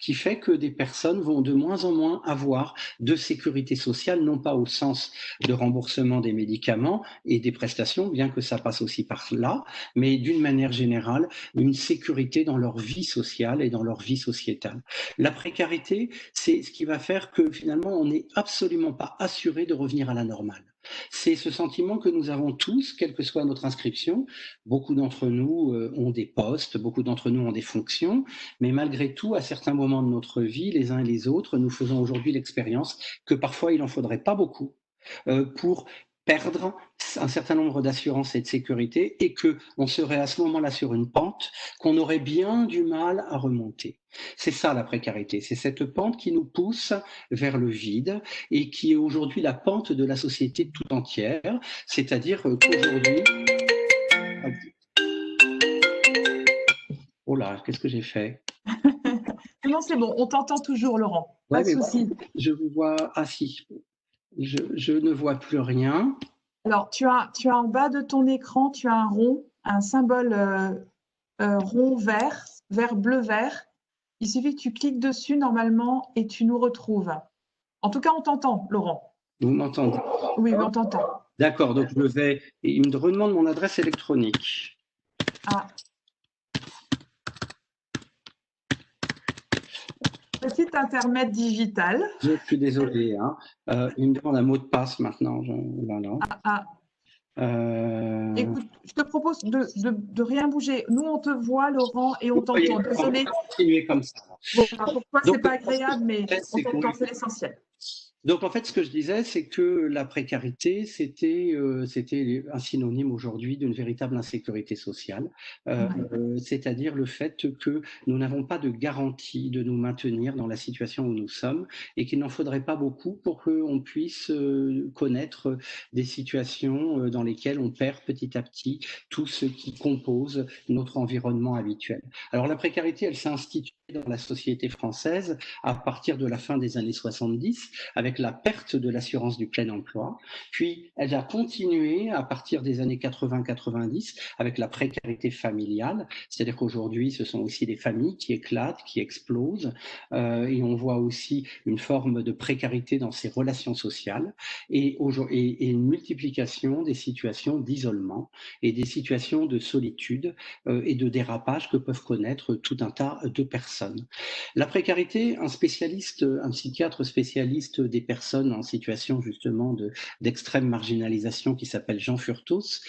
qui fait que des personnes vont de moins en moins avoir de sécurité sociale, non pas au sens de remboursement des médicaments et des prestations, bien que ça passe aussi par là, mais d'une manière générale, une sécurité dans leur vie sociale et dans leur vie sociétale. La précarité, c'est ce qui va faire que finalement, on n'est absolument pas assuré de revenir à la normale. C'est ce sentiment que nous avons tous, quelle que soit notre inscription. Beaucoup d'entre nous ont des postes, beaucoup d'entre nous ont des fonctions, mais malgré tout, à certains moments de notre vie, les uns et les autres, nous faisons aujourd'hui l'expérience que parfois il n'en faudrait pas beaucoup pour perdre un certain nombre d'assurances et de sécurité et qu'on serait à ce moment-là sur une pente qu'on aurait bien du mal à remonter. C'est ça la précarité, c'est cette pente qui nous pousse vers le vide et qui est aujourd'hui la pente de la société tout entière, c'est-à-dire qu'aujourd'hui... Oh là, qu'est-ce que j'ai fait? Non, c'est bon, on t'entend toujours, Laurent. Pas de souci. Je vous vois... Ah si, je ne vois plus rien. Alors, tu as en bas de ton écran, tu as un rond, un symbole rond vert, bleu-vert. Il suffit que tu cliques dessus normalement et tu nous retrouves. En tout cas, on t'entend, Laurent. Vous m'entendez? Oui, on t'entend. D'accord, donc je vais... Il me redemande mon adresse électronique. Ah. Petit intermède digital. Je suis désolé. Hein. Il me demande un mot de passe maintenant. Voilà. Écoute, je te propose de rien bouger. Nous, on te voit, Laurent, et on Vous voyez, t'entend. on va Désolée. continuer comme ça. Voilà, pour toi, Donc, c'est pas agréable, mais on c'est que t'entend, c'est l'essentiel. Donc en fait, ce que je disais, c'est que la précarité, c'était un synonyme aujourd'hui d'une véritable insécurité sociale, c'est-à-dire le fait que nous n'avons pas de garantie de nous maintenir dans la situation où nous sommes et qu'il n'en faudrait pas beaucoup pour qu'on puisse connaître des situations dans lesquelles on perd petit à petit tout ce qui compose notre environnement habituel. Alors la précarité, elle s'est instituée dans la société française à partir de la fin des années 70, avec la perte de l'assurance du plein emploi, puis elle a continué à partir des années 80-90 avec la précarité familiale, c'est-à-dire qu'aujourd'hui ce sont aussi des familles qui éclatent, qui explosent, et on voit aussi une forme de précarité dans ces relations sociales et une multiplication des situations d'isolement et des situations de solitude et de dérapage que peuvent connaître tout un tas de personnes. La précarité, un psychiatre spécialiste des personnes en situation justement d'extrême marginalisation qui s'appelle Jean Furtos,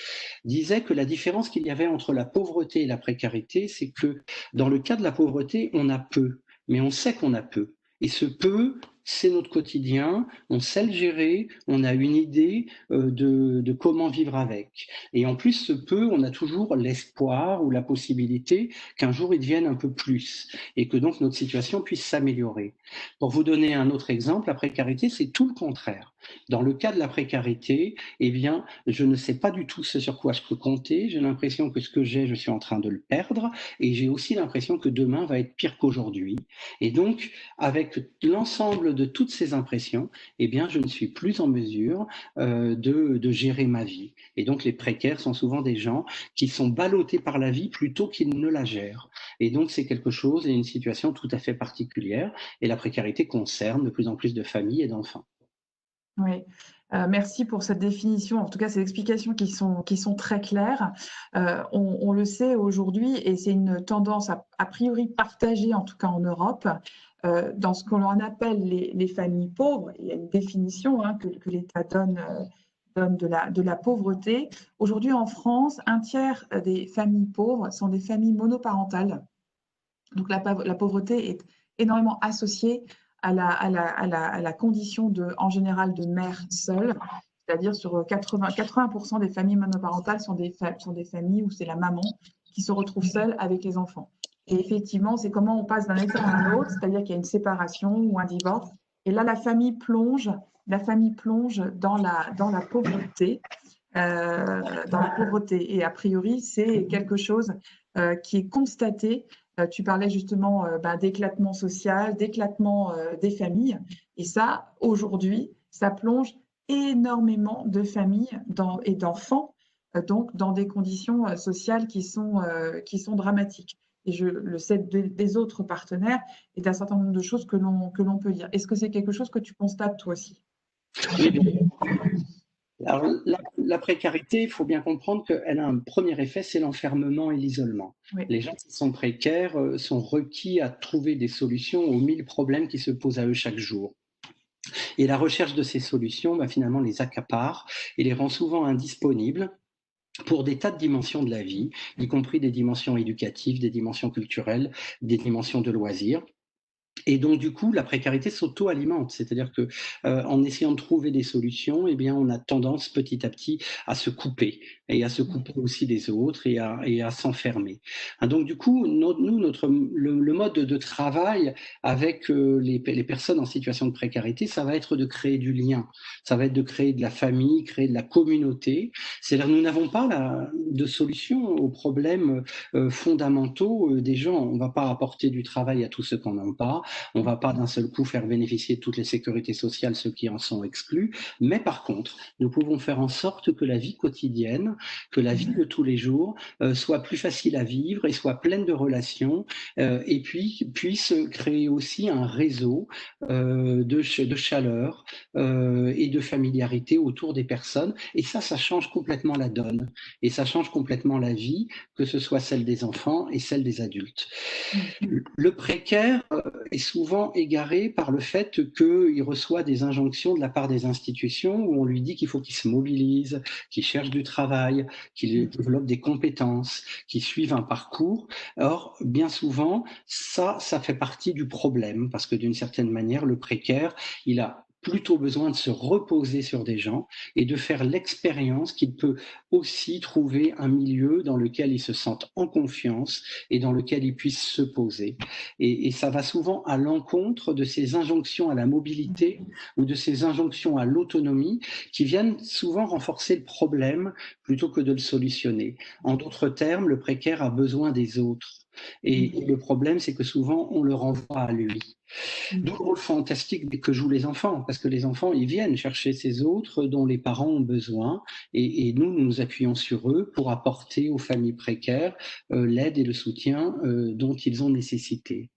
disait que la différence qu'il y avait entre la pauvreté et la précarité, c'est que dans le cas de la pauvreté, on a peu, mais on sait qu'on a peu. Et ce peu, c'est notre quotidien, on sait le gérer, on a une idée de comment vivre avec. Et en plus, ce peu, on a toujours l'espoir ou la possibilité qu'un jour il devienne un peu plus et que donc notre situation puisse s'améliorer. Pour vous donner un autre exemple, la précarité, c'est tout le contraire. Dans le cas de la précarité, eh bien, je ne sais pas du tout ce sur quoi je peux compter. J'ai l'impression que ce que j'ai, je suis en train de le perdre et j'ai aussi l'impression que demain va être pire qu'aujourd'hui. Et donc, avec l'ensemble de toutes ces impressions, eh bien, je ne suis plus en mesure de gérer ma vie. Et donc, les précaires sont souvent des gens qui sont ballottés par la vie plutôt qu'ils ne la gèrent. Et donc, c'est quelque chose et une situation tout à fait particulière. Et la précarité concerne de plus en plus de familles et d'enfants. Oui, merci pour cette définition, en tout cas ces explications qui sont très claires. On le sait aujourd'hui et c'est une tendance a priori partagée, en tout cas en Europe, dans ce qu'on appelle les familles pauvres. Il y a une définition que l'État donne de la pauvreté. Aujourd'hui en France, un tiers des familles pauvres sont des familles monoparentales. Donc la pauvreté est énormément associée à la condition en général de mère seule, c'est-à-dire sur 80% des familles monoparentales sont des familles où c'est la maman qui se retrouve seule avec les enfants. Et effectivement, c'est comment on passe d'un état à un autre, c'est-à-dire qu'il y a une séparation ou un divorce. Et là, la famille plonge dans la pauvreté. Dans la pauvreté. Et a priori, c'est quelque chose qui est constaté. Tu parlais justement d'éclatement social, d'éclatement des familles. Et ça, aujourd'hui, ça plonge énormément de familles et d'enfants donc dans des conditions sociales qui sont dramatiques. Et je le sais des autres partenaires et d'un certain nombre de choses que l'on peut dire. Est-ce que c'est quelque chose que tu constates toi aussi? Oui, bien. Alors, la précarité, il faut bien comprendre qu'elle a un premier effet, c'est l'enfermement et l'isolement. Oui. Les gens qui sont précaires sont requis à trouver des solutions aux 1000 problèmes qui se posent à eux chaque jour. Et la recherche de ces solutions, finalement, les accapare et les rend souvent indisponibles pour des tas de dimensions de la vie, y compris des dimensions éducatives, des dimensions culturelles, des dimensions de loisirs. Et donc, du coup, la précarité s'auto-alimente, c'est-à-dire que en essayant de trouver des solutions, eh bien, on a tendance petit à petit à se couper et à se couper aussi des autres et à s'enfermer. Donc, du coup, le mode de travail avec les personnes en situation de précarité, ça va être de créer du lien, ça va être de créer de la famille, créer de la communauté. C'est-à-dire, nous n'avons pas de solution aux problèmes fondamentaux des gens. On ne va pas apporter du travail à tous ceux qui n'en ont pas. On ne va pas d'un seul coup faire bénéficier de toutes les sécurités sociales ceux qui en sont exclus. Mais par contre, nous pouvons faire en sorte que la vie quotidienne, que la vie de tous les jours soit plus facile à vivre et soit pleine de relations et puis puisse créer aussi un réseau de chaleur et de familiarité autour des personnes. Et ça change complètement la donne. Et ça change complètement la vie, que ce soit celle des enfants et celle des adultes. Le précaire est souvent égaré par le fait qu'il reçoit des injonctions de la part des institutions où on lui dit qu'il faut qu'il se mobilise, qu'il cherche du travail, qu'il développe des compétences, qu'il suive un parcours. Or, bien souvent, ça fait partie du problème parce que d'une certaine manière, le précaire, il a plutôt besoin de se reposer sur des gens et de faire l'expérience qu'il peut aussi trouver un milieu dans lequel il se sente en confiance et dans lequel il puisse se poser. Et ça va souvent à l'encontre de ces injonctions à la mobilité ou de ces injonctions à l'autonomie qui viennent souvent renforcer le problème plutôt que de le solutionner. En d'autres termes, le précaire a besoin des autres. Et le problème, c'est que souvent, on le renvoie à lui. D'où le rôle fantastique que jouent les enfants, parce que les enfants, ils viennent chercher ces autres dont les parents ont besoin, et nous nous appuyons sur eux pour apporter aux familles précaires l'aide et le soutien dont ils ont nécessité.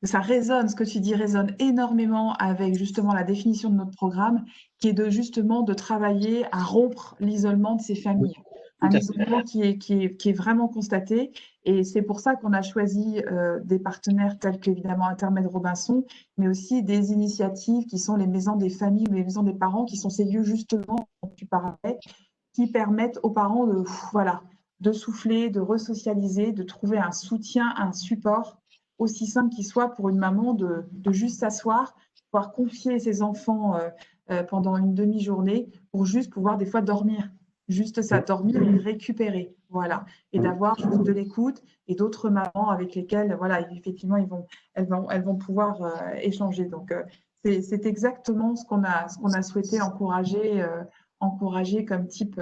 Ça résonne, ce que tu dis résonne énormément avec justement la définition de notre programme, qui est de travailler à rompre l'isolement de ces familles. Un isolement qui est vraiment constaté. Et c'est pour ça qu'on a choisi des partenaires tels qu'évidemment Intermède Robinson, mais aussi des initiatives qui sont les maisons des familles ou les maisons des parents, qui sont ces lieux justement dont tu parlais, qui permettent aux parents de souffler, de resocialiser, de trouver un soutien, un support, aussi simple qu'il soit pour une maman de juste s'asseoir, pouvoir confier ses enfants pendant une demi-journée pour juste pouvoir des fois dormir. Juste ça, dormir et récupérer, voilà. Et d'avoir juste de l'écoute et d'autres mamans avec lesquelles, voilà, effectivement, elles vont pouvoir échanger. Donc, c'est exactement ce qu'on a souhaité encourager comme type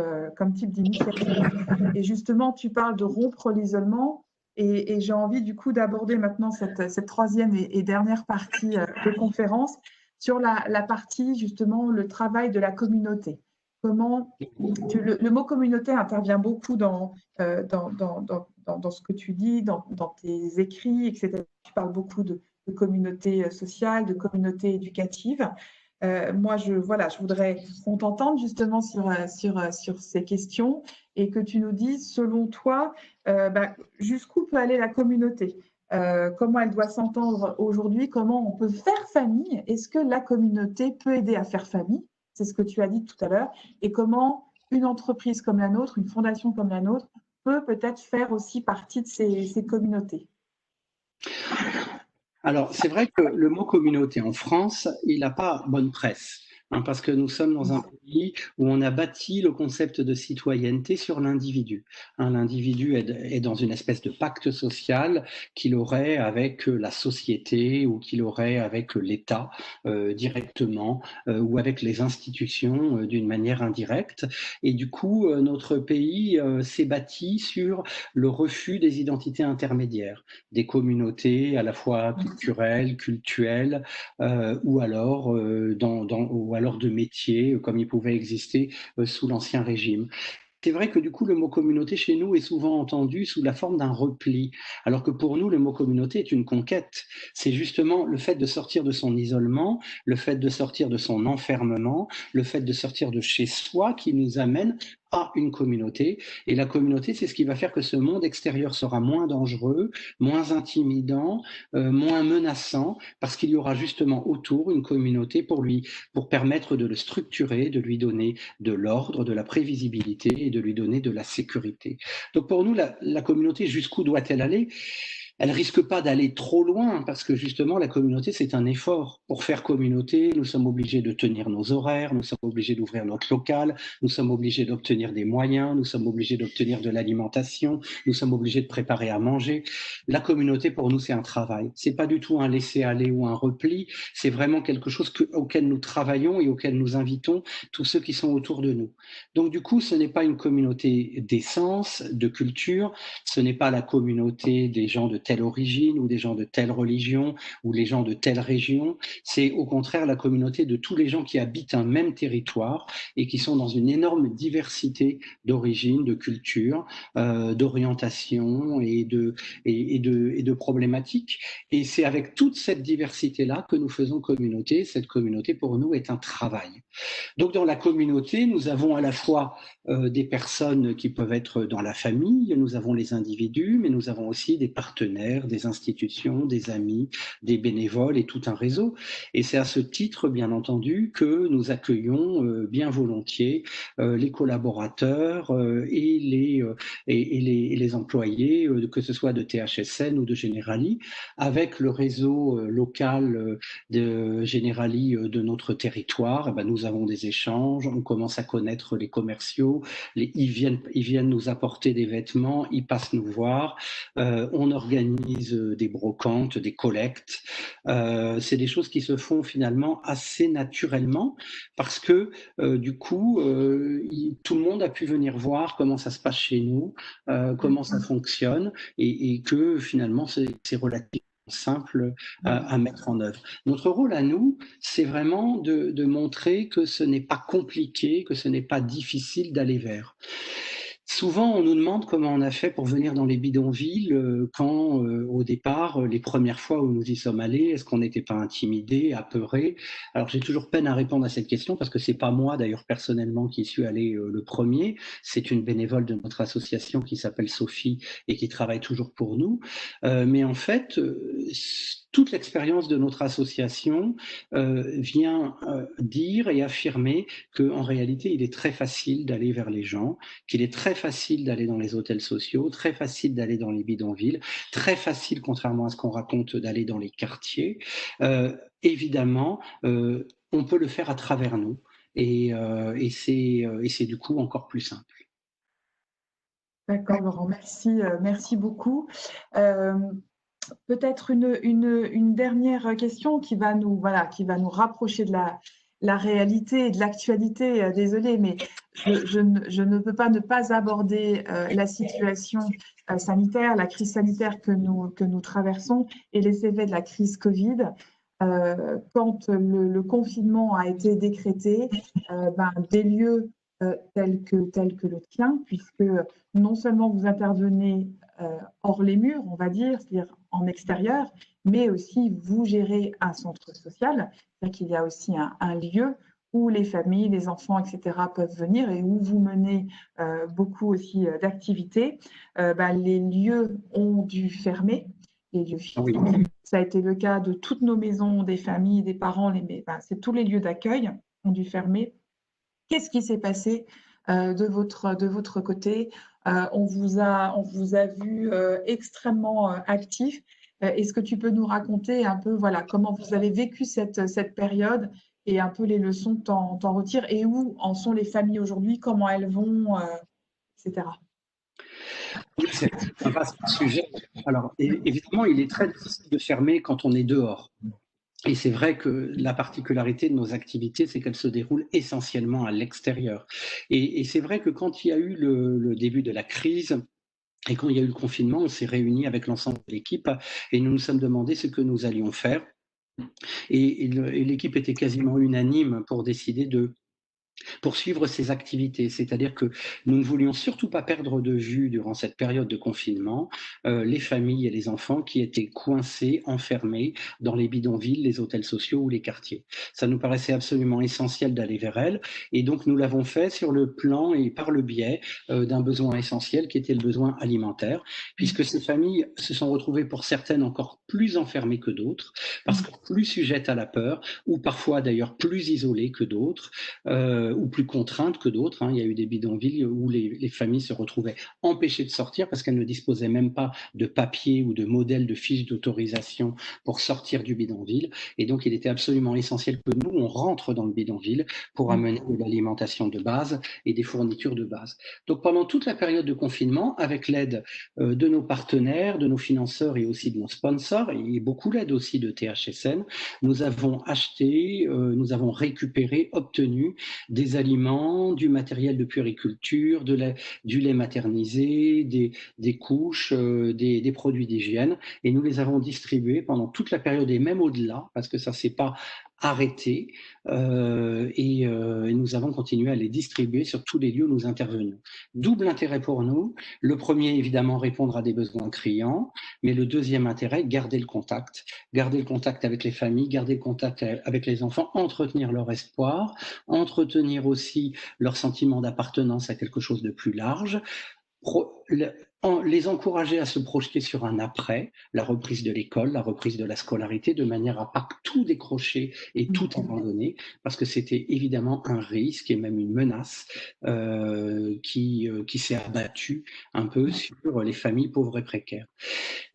d'initiative. Et justement, tu parles de rompre l'isolement et j'ai envie du coup d'aborder maintenant cette troisième et dernière partie de conférence sur la partie justement le travail de la communauté. Comment le mot communauté intervient beaucoup dans ce que tu dis, dans tes écrits, etc. Tu parles beaucoup de communauté sociale, de communauté éducative. Moi, je voudrais qu'on t'entende justement sur ces questions et que tu nous dises, selon toi, jusqu'où peut aller la communauté, comment elle doit s'entendre aujourd'hui, comment on peut faire famille, est-ce que la communauté peut aider à faire famille, c'est ce que tu as dit tout à l'heure, et comment une entreprise comme la nôtre, une fondation comme la nôtre, peut peut-être faire aussi partie de ces communautés. Alors, c'est vrai que le mot communauté en France, il n'a pas bonne presse. Parce que nous sommes dans un pays où on a bâti le concept de citoyenneté sur l'individu. L'individu est dans une espèce de pacte social qu'il aurait avec la société ou qu'il aurait avec l'État directement ou avec les institutions d'une manière indirecte. Et du coup, notre pays s'est bâti sur le refus des identités intermédiaires, des communautés à la fois culturelles, cultuelles ou alors de métiers comme il pouvait exister sous l'Ancien Régime. C'est vrai que du coup, le mot communauté chez nous est souvent entendu sous la forme d'un repli, alors que pour nous, le mot communauté est une conquête. C'est justement le fait de sortir de son isolement, le fait de sortir de son enfermement, le fait de sortir de chez soi qui nous amène à une communauté. Et la communauté, c'est ce qui va faire que ce monde extérieur sera moins dangereux, moins intimidant, moins menaçant, parce qu'il y aura justement autour une communauté pour permettre de le structurer, de lui donner de l'ordre, de la prévisibilité et de lui donner de la sécurité. Donc pour nous, la communauté, jusqu'où doit-elle aller ? Elle risque pas d'aller trop loin parce que justement la communauté c'est un effort. Pour faire communauté, nous sommes obligés de tenir nos horaires, nous sommes obligés d'ouvrir notre local, nous sommes obligés d'obtenir des moyens, nous sommes obligés d'obtenir de l'alimentation, nous sommes obligés de préparer à manger. La communauté pour nous c'est un travail. C'est pas du tout un laisser-aller ou un repli, c'est vraiment quelque chose auquel nous travaillons et auquel nous invitons tous ceux qui sont autour de nous. Donc du coup, ce n'est pas une communauté d'essence, de culture, ce n'est pas la communauté des gens de telle origine ou des gens de telle religion ou les gens de telle région. C'est au contraire la communauté de tous les gens qui habitent un même territoire et qui sont dans une énorme diversité d'origines, de cultures, d'orientations et de problématiques. Et c'est avec toute cette diversité-là que nous faisons communauté. Cette communauté, pour nous, est un travail. Donc, dans la communauté, nous avons à la fois des personnes qui peuvent être dans la famille, nous avons les individus, mais nous avons aussi des partenaires, partenaires, des institutions, des amis, des bénévoles et tout un réseau. Et c'est à ce titre, bien entendu, que nous accueillons bien volontiers les collaborateurs et les employés, que ce soit de THSN ou de Generali, avec le réseau local de Generali de notre territoire. Eh ben, nous avons des échanges, on commence à connaître les commerciaux, ils viennent nous apporter des vêtements, ils passent nous voir, on organise des brocantes, des collectes. C'est des choses qui se font finalement assez naturellement parce que du coup, tout le monde a pu venir voir comment ça se passe chez nous, comment ça fonctionne et que finalement c'est relativement simple à mettre en œuvre. Notre rôle à nous, c'est vraiment de montrer que ce n'est pas compliqué, que ce n'est pas difficile d'aller vers. Souvent, on nous demande comment on a fait pour venir dans les bidonvilles quand, au départ, les premières fois où nous y sommes allés, est-ce qu'on n'était pas intimidés, apeurés? Alors, j'ai toujours peine à répondre à cette question parce que c'est pas moi, d'ailleurs, personnellement, qui suis allé le premier. C'est une bénévole de notre association qui s'appelle Sophie et qui travaille toujours pour nous. Mais en fait, toute l'expérience de notre association vient dire et affirmer qu'en réalité, il est très facile d'aller vers les gens, qu'il est très facile d'aller dans les hôtels sociaux, très facile d'aller dans les bidonvilles, très facile, contrairement à ce qu'on raconte, d'aller dans les quartiers. Évidemment, on peut le faire à travers nous et c'est du coup encore plus simple. D'accord, Laurent, merci, merci beaucoup. Peut-être une dernière question qui va nous, voilà, qui va nous rapprocher de la réalité et de l'actualité. Désolée, mais je ne peux pas ne pas aborder la situation sanitaire, la crise sanitaire que nous traversons et les effets de la crise Covid. Quand le confinement a été décrété, des lieux tels que le tien, puisque non seulement vous intervenez hors les murs, on va dire, c'est-à-dire en extérieur, mais aussi vous gérez un centre social, c'est-à-dire qu'il y a aussi un lieu où les familles, les enfants, etc. peuvent venir et où vous menez beaucoup aussi d'activités. Les lieux ont dû fermer, les lieux Oui. physiques. Ça a été le cas de toutes nos maisons, des familles, des parents, c'est tous les lieux d'accueil ont dû fermer. Qu'est-ce qui s'est passé de votre côté? On vous a vu extrêmement actif. Est-ce que tu peux nous raconter un peu, voilà, comment vous avez vécu cette période et un peu les leçons que tu en retires et où en sont les familles aujourd'hui, comment elles vont, etc. Oui, c'est un vaste sujet. Alors, évidemment, il est très difficile de fermer quand on est dehors. Et c'est vrai que la particularité de nos activités, c'est qu'elles se déroulent essentiellement à l'extérieur. Et c'est vrai que quand il y a eu le début de la crise, et quand il y a eu le confinement, on s'est réunis avec l'ensemble de l'équipe et nous nous sommes demandé ce que nous allions faire. Et l'équipe était quasiment unanime pour décider de poursuivre ces activités. C'est-à-dire que nous ne voulions surtout pas perdre de vue durant cette période de confinement les familles et les enfants qui étaient coincés, enfermés dans les bidonvilles, les hôtels sociaux ou les quartiers. Ça nous paraissait absolument essentiel d'aller vers elles et donc nous l'avons fait sur le plan et par le biais d'un besoin essentiel qui était le besoin alimentaire, puisque ces familles se sont retrouvées pour certaines encore plus enfermées que d'autres, parce que plus sujettes à la peur, ou parfois d'ailleurs plus isolées que d'autres, ou plus contraintes que d'autres. Hein. Il y a eu des bidonvilles où les familles se retrouvaient empêchées de sortir parce qu'elles ne disposaient même pas de papier ou de modèle de fiche d'autorisation pour sortir du bidonville. Et donc, il était absolument essentiel que nous, on rentre dans le bidonville pour amener de l'alimentation de base et des fournitures de base. Donc, pendant toute la période de confinement, avec l'aide de nos partenaires, de nos financeurs et aussi de nos sponsors, et beaucoup l'aide aussi de THSN, nous avons acheté, nous avons récupéré, obtenu des aliments, du matériel de puériculture, du lait maternisé, des couches, des produits d'hygiène. Et nous les avons distribués pendant toute la période et même au-delà, parce que ça ne s'est pas arrêté. Et nous avons continué à les distribuer sur tous les lieux où nous intervenions. Double intérêt pour nous. Le premier, évidemment, répondre à des besoins criants. Mais le deuxième intérêt, garder le contact. Garder le contact avec les familles, garder le contact avec les enfants, entretenir leur espoir, entretenir aussi leur sentiment d'appartenance à quelque chose de plus large, les encourager à se projeter sur un après, la reprise de l'école, la reprise de la scolarité, de manière à pas tout décrocher et tout abandonner, parce que c'était évidemment un risque et même une menace qui s'est abattue un peu sur les familles pauvres et précaires.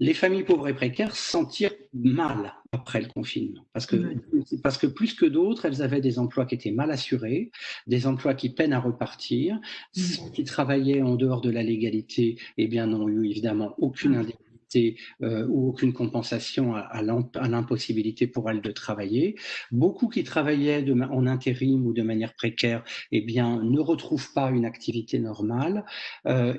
Les familles pauvres et précaires se sentirent mal après le confinement, parce que plus que d'autres, elles avaient des emplois qui étaient mal assurés, des emplois qui peinent à repartir, ceux qui travaillaient en dehors de la légalité, eh bien, n'ont eu évidemment aucune indemnité ou aucune compensation à l'impossibilité pour elles de travailler. Beaucoup qui travaillaient en intérim ou de manière précaire, eh bien, ne retrouvent pas une activité normale,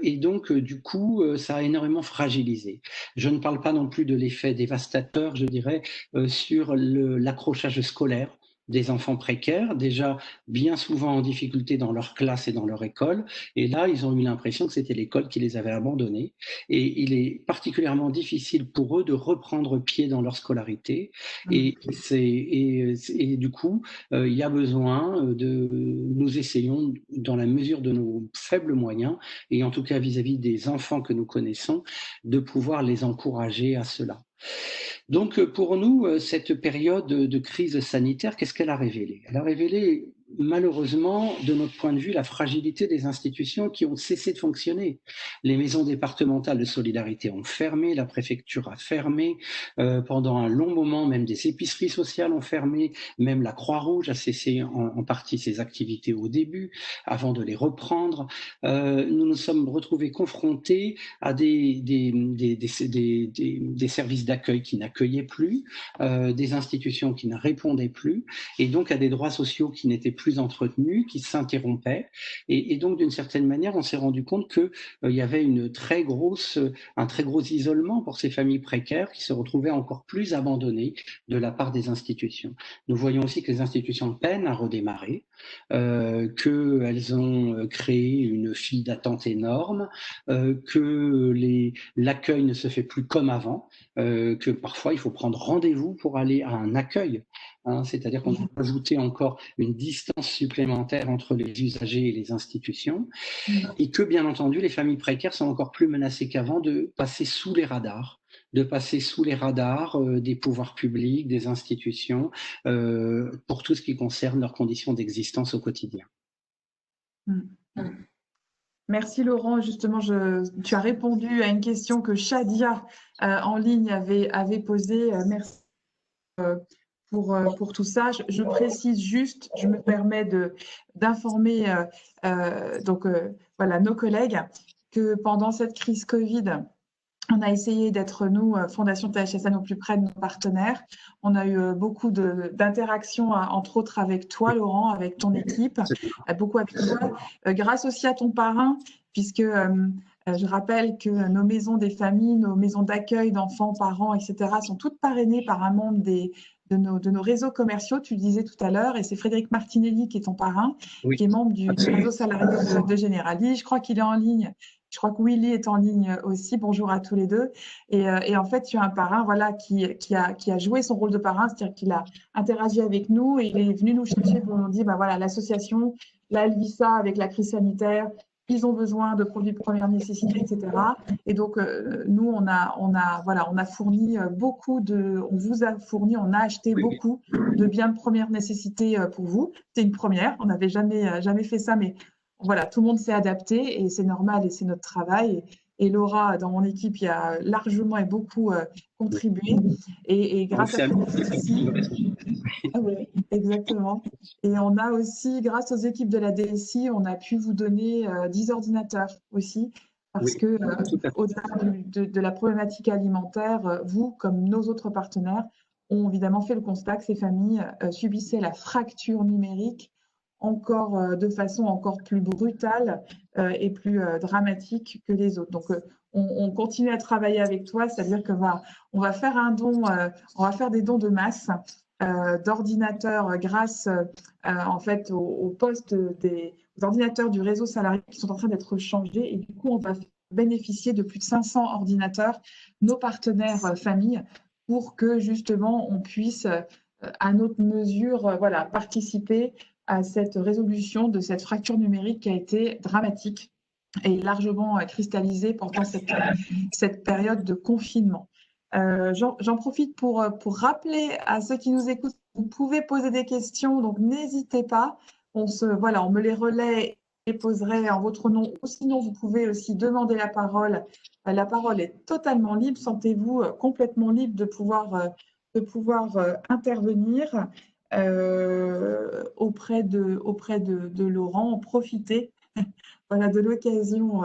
et donc, du coup, ça a énormément fragilisé. Je ne parle pas non plus de l'effet dévastateur, je dirais, sur l'accrochage scolaire des enfants précaires, déjà bien souvent en difficulté dans leur classe et dans leur école. Et là, ils ont eu l'impression que c'était l'école qui les avait abandonnés. Et il est particulièrement difficile pour eux de reprendre pied dans leur scolarité. Et du coup, il y a besoin nous essayons, dans la mesure de nos faibles moyens, et en tout cas vis-à-vis des enfants que nous connaissons, de pouvoir les encourager à cela. Donc pour nous, cette période de crise sanitaire, qu'est-ce qu'elle a révélé? Elle a révélé malheureusement, de notre point de vue, la fragilité des institutions qui ont cessé de fonctionner. Les maisons départementales de solidarité ont fermé, la préfecture a fermé, pendant un long moment, même des épiceries sociales ont fermé, même la Croix-Rouge a cessé en partie ses activités au début, avant de les reprendre. Nous nous sommes retrouvés confrontés à des services d'accueil qui n'accueillaient plus, des institutions qui ne répondaient plus, et donc à des droits sociaux qui n'étaient plus entretenus, qui s'interrompaient. Et donc, d'une certaine manière, on s'est rendu compte qu'il y avait un très gros isolement pour ces familles précaires qui se retrouvaient encore plus abandonnées de la part des institutions. Nous voyons aussi que les institutions peinent à redémarrer, qu'elles ont créé une file d'attente énorme, que l'accueil ne se fait plus comme avant, que parfois il faut prendre rendez-vous pour aller à un accueil. C'est-à-dire qu'on a ajouté encore une distance supplémentaire entre les usagers et les institutions, et que bien entendu les familles précaires sont encore plus menacées qu'avant de passer sous les radars des pouvoirs publics, des institutions, pour tout ce qui concerne leurs conditions d'existence au quotidien. Merci Laurent, justement, tu as répondu à une question que Shadia en ligne avait posée. Merci pour tout ça. Je précise juste, je me permets d'informer voilà, nos collègues que pendant cette crise Covid, on a essayé d'être, nous, Fondation THSN, au plus près de nos partenaires. On a eu beaucoup d'interactions, entre autres avec toi, Laurent, avec ton équipe, beaucoup avec toi, grâce aussi à ton parrain, puisque je rappelle que nos maisons des familles, nos maisons d'accueil d'enfants, parents, etc., sont toutes parrainées par un membre de nos réseaux commerciaux, tu le disais tout à l'heure, et c'est Frédéric Martinelli qui est ton parrain, qui est membre du réseau salarié de Generali. Je crois qu'il est en ligne. Je crois que Willy est en ligne aussi. Bonjour à tous les deux. Et en fait, tu as un parrain, voilà, qui a joué son rôle de parrain, c'est-à-dire qu'il a interagi avec nous et il est venu nous chercher pour nous dire, voilà, l'association, là, elle vit ça avec la crise sanitaire. Ils ont besoin de produits de première nécessité, etc. Et donc, nous, on a fourni on a acheté beaucoup de biens de première nécessité pour vous. C'est une première. On n'avait jamais fait ça, mais voilà, tout le monde s'est adapté et c'est normal et c'est notre travail. Et Laura, dans mon équipe, y a largement et beaucoup contribué. Et grâce à aussi, oui, exactement. Et on a aussi, grâce aux équipes de la DSI, on a pu vous donner 10 ordinateurs aussi, parce que au-delà de la problématique alimentaire, vous, comme nos autres partenaires, ont évidemment fait le constat que ces familles subissaient la fracture numérique de façon encore plus brutale et plus dramatique que les autres. Donc, on continue à travailler avec toi, c'est-à-dire qu'on va faire un don, on va faire des dons de masse d'ordinateurs grâce en fait aux postes des ordinateurs du réseau salarié qui sont en train d'être changés. Et du coup, on va bénéficier de plus de 500 ordinateurs, nos partenaires familles, pour que justement on puisse à notre mesure participer à cette résolution de cette fracture numérique qui a été dramatique est largement cristallisé pendant cette période de confinement. J'en profite pour rappeler à ceux qui nous écoutent, vous pouvez poser des questions, donc n'hésitez pas. On me les relaie et poserai en votre nom, ou sinon vous pouvez aussi demander la parole. La parole est totalement libre, sentez-vous complètement libre de pouvoir intervenir auprès de Laurent, profiter voilà, de l'occasion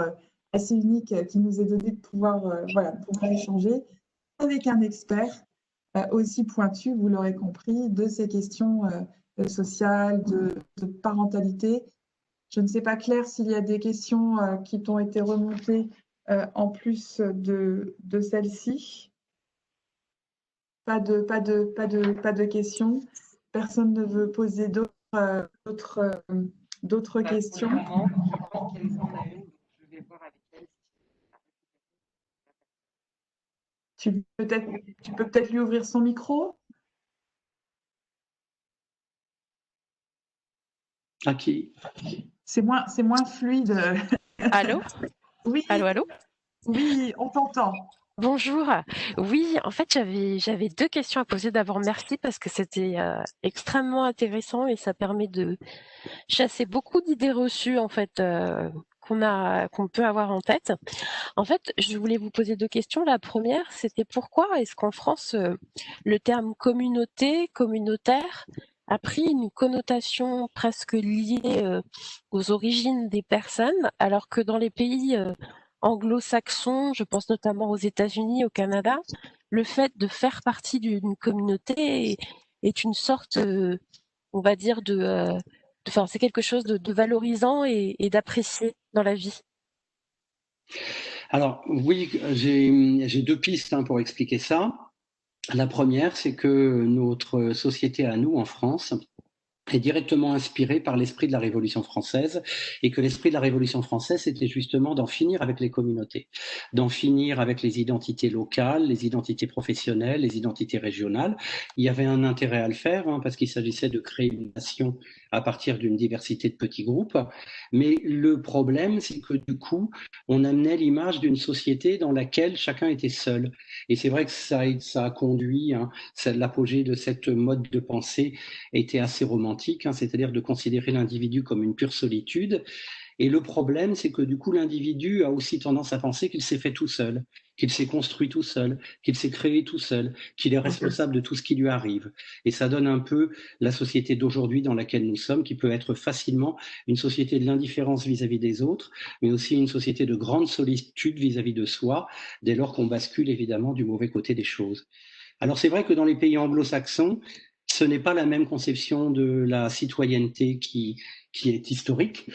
assez unique qui nous est donnée de pouvoir échanger avec un expert aussi pointu, vous l'aurez compris, de ces questions sociales, de parentalité. Je ne sais pas, Claire, s'il y a des questions qui t'ont été remontées en plus de celle-ci. Pas de questions. Personne ne veut poser d'autres questions. Tu peux peut-être lui ouvrir son micro? À qui? C'est moins fluide. Allô? Oui. Allô? Oui, on t'entend. Bonjour. Oui, en fait, j'avais 2 questions à poser. D'abord, merci parce que c'était extrêmement intéressant et ça permet de chasser beaucoup d'idées reçues en fait qu'on peut avoir en tête. En fait, je voulais vous poser 2 questions. La première, c'était pourquoi est-ce qu'en France le terme communauté, communautaire a pris une connotation presque liée aux origines des personnes, alors que dans les pays anglo-saxons, je pense notamment aux États-Unis, au Canada, le fait de faire partie d'une communauté est une sorte, on va dire, c'est quelque chose de valorisant et d'apprécié dans la vie. Alors oui, j'ai 2 pistes pour expliquer ça. La première, c'est que notre société à nous en France est directement inspirée par l'esprit de la Révolution française et que l'esprit de la Révolution française, c'était justement d'en finir avec les communautés, d'en finir avec les identités locales, les identités professionnelles, les identités régionales. Il y avait un intérêt à le faire parce qu'il s'agissait de créer une nation à partir d'une diversité de petits groupes. Mais le problème, c'est que du coup, on amenait l'image d'une société dans laquelle chacun était seul. Et c'est vrai que ça a conduit, l'apogée de cette mode de pensée était assez romantique, c'est-à-dire de considérer l'individu comme une pure solitude. Et le problème, c'est que du coup, l'individu a aussi tendance à penser qu'il s'est fait tout seul, qu'il s'est construit tout seul, qu'il s'est créé tout seul, qu'il est responsable de tout ce qui lui arrive. Et ça donne un peu la société d'aujourd'hui dans laquelle nous sommes, qui peut être facilement une société de l'indifférence vis-à-vis des autres, mais aussi une société de grande solitude vis-à-vis de soi, dès lors qu'on bascule évidemment du mauvais côté des choses. Alors c'est vrai que dans les pays anglo-saxons, ce n'est pas la même conception de la citoyenneté qui est historique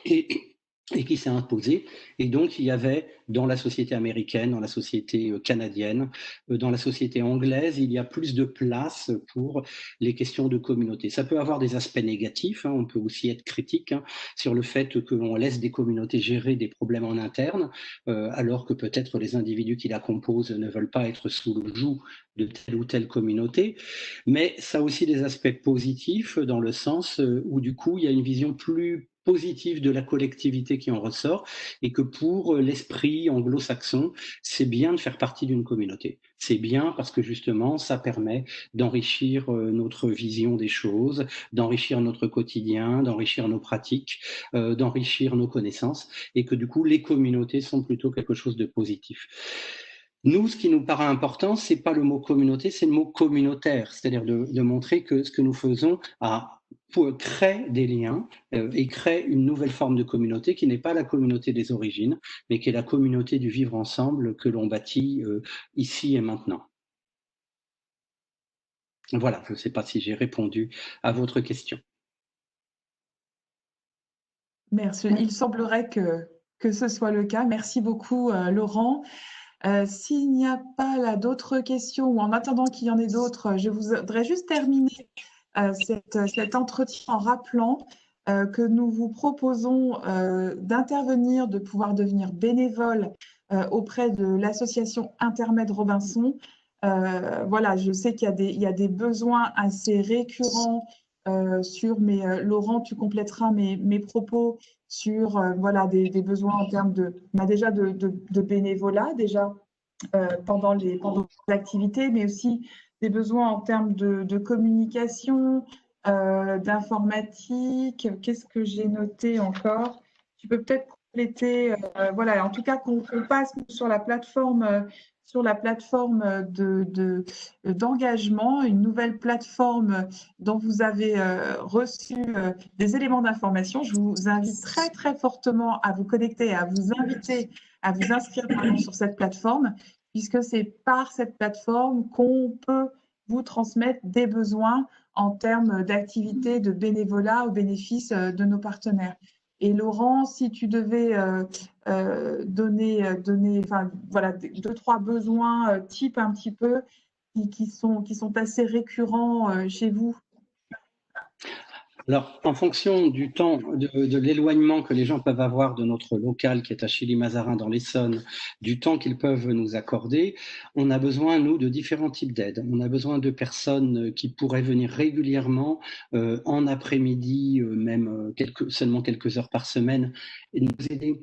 et qui s'est imposée. Et donc, il y avait dans la société américaine, dans la société canadienne, dans la société anglaise, il y a plus de place pour les questions de communauté. Ça peut avoir des aspects négatifs, on peut aussi être critique sur le fait que l'on laisse des communautés gérer des problèmes en interne, alors que peut-être les individus qui la composent ne veulent pas être sous le joug de telle ou telle communauté. Mais ça a aussi des aspects positifs dans le sens où du coup, il y a une vision plus positive de la collectivité qui en ressort et que pour l'esprit anglo-saxon, c'est bien de faire partie d'une communauté. C'est bien parce que justement, ça permet d'enrichir notre vision des choses, d'enrichir notre quotidien, d'enrichir nos pratiques, d'enrichir nos connaissances et que du coup, les communautés sont plutôt quelque chose de positif. Nous, ce qui nous paraît important, c'est pas le mot communauté, c'est le mot communautaire, c'est-à-dire de montrer que ce que nous faisons crée des liens et crée une nouvelle forme de communauté qui n'est pas la communauté des origines, mais qui est la communauté du vivre ensemble que l'on bâtit ici et maintenant. Voilà, je ne sais pas si j'ai répondu à votre question. Merci. Il semblerait que ce soit le cas. Merci beaucoup, Laurent. S'il n'y a pas là d'autres questions ou en attendant qu'il y en ait d'autres, je voudrais juste terminer cet entretien en rappelant que nous vous proposons d'intervenir, de pouvoir devenir bénévole auprès de l'association Intermède Robinson. Voilà, je sais qu'il y a des besoins assez récurrents mais Laurent, tu compléteras mes propos sur voilà, des besoins en termes déjà de bénévolat, déjà pendant les activités, mais aussi des besoins en termes de communication, d'informatique. Qu'est-ce que j'ai noté encore? Tu peux peut-être compléter, voilà, en tout cas qu'on passe sur la plateforme d'engagement, une nouvelle plateforme dont vous avez reçu des éléments d'information. Je vous invite très, très fortement à vous connecter, à vous inviter, à vous inscrire sur cette plateforme, puisque c'est par cette plateforme qu'on peut vous transmettre des besoins en termes d'activités de bénévolat au bénéfice de nos partenaires. Et Laurent, si tu devais donner enfin, voilà, 2-3 besoins types un petit peu qui sont assez récurrents chez vous. Alors, en fonction du temps, de l'éloignement que les gens peuvent avoir de notre local qui est à Chilly-Mazarin dans l'Essonne, du temps qu'ils peuvent nous accorder, on a besoin, nous, de différents types d'aides. On a besoin de personnes qui pourraient venir régulièrement en après-midi, même seulement quelques heures par semaine, et nous aider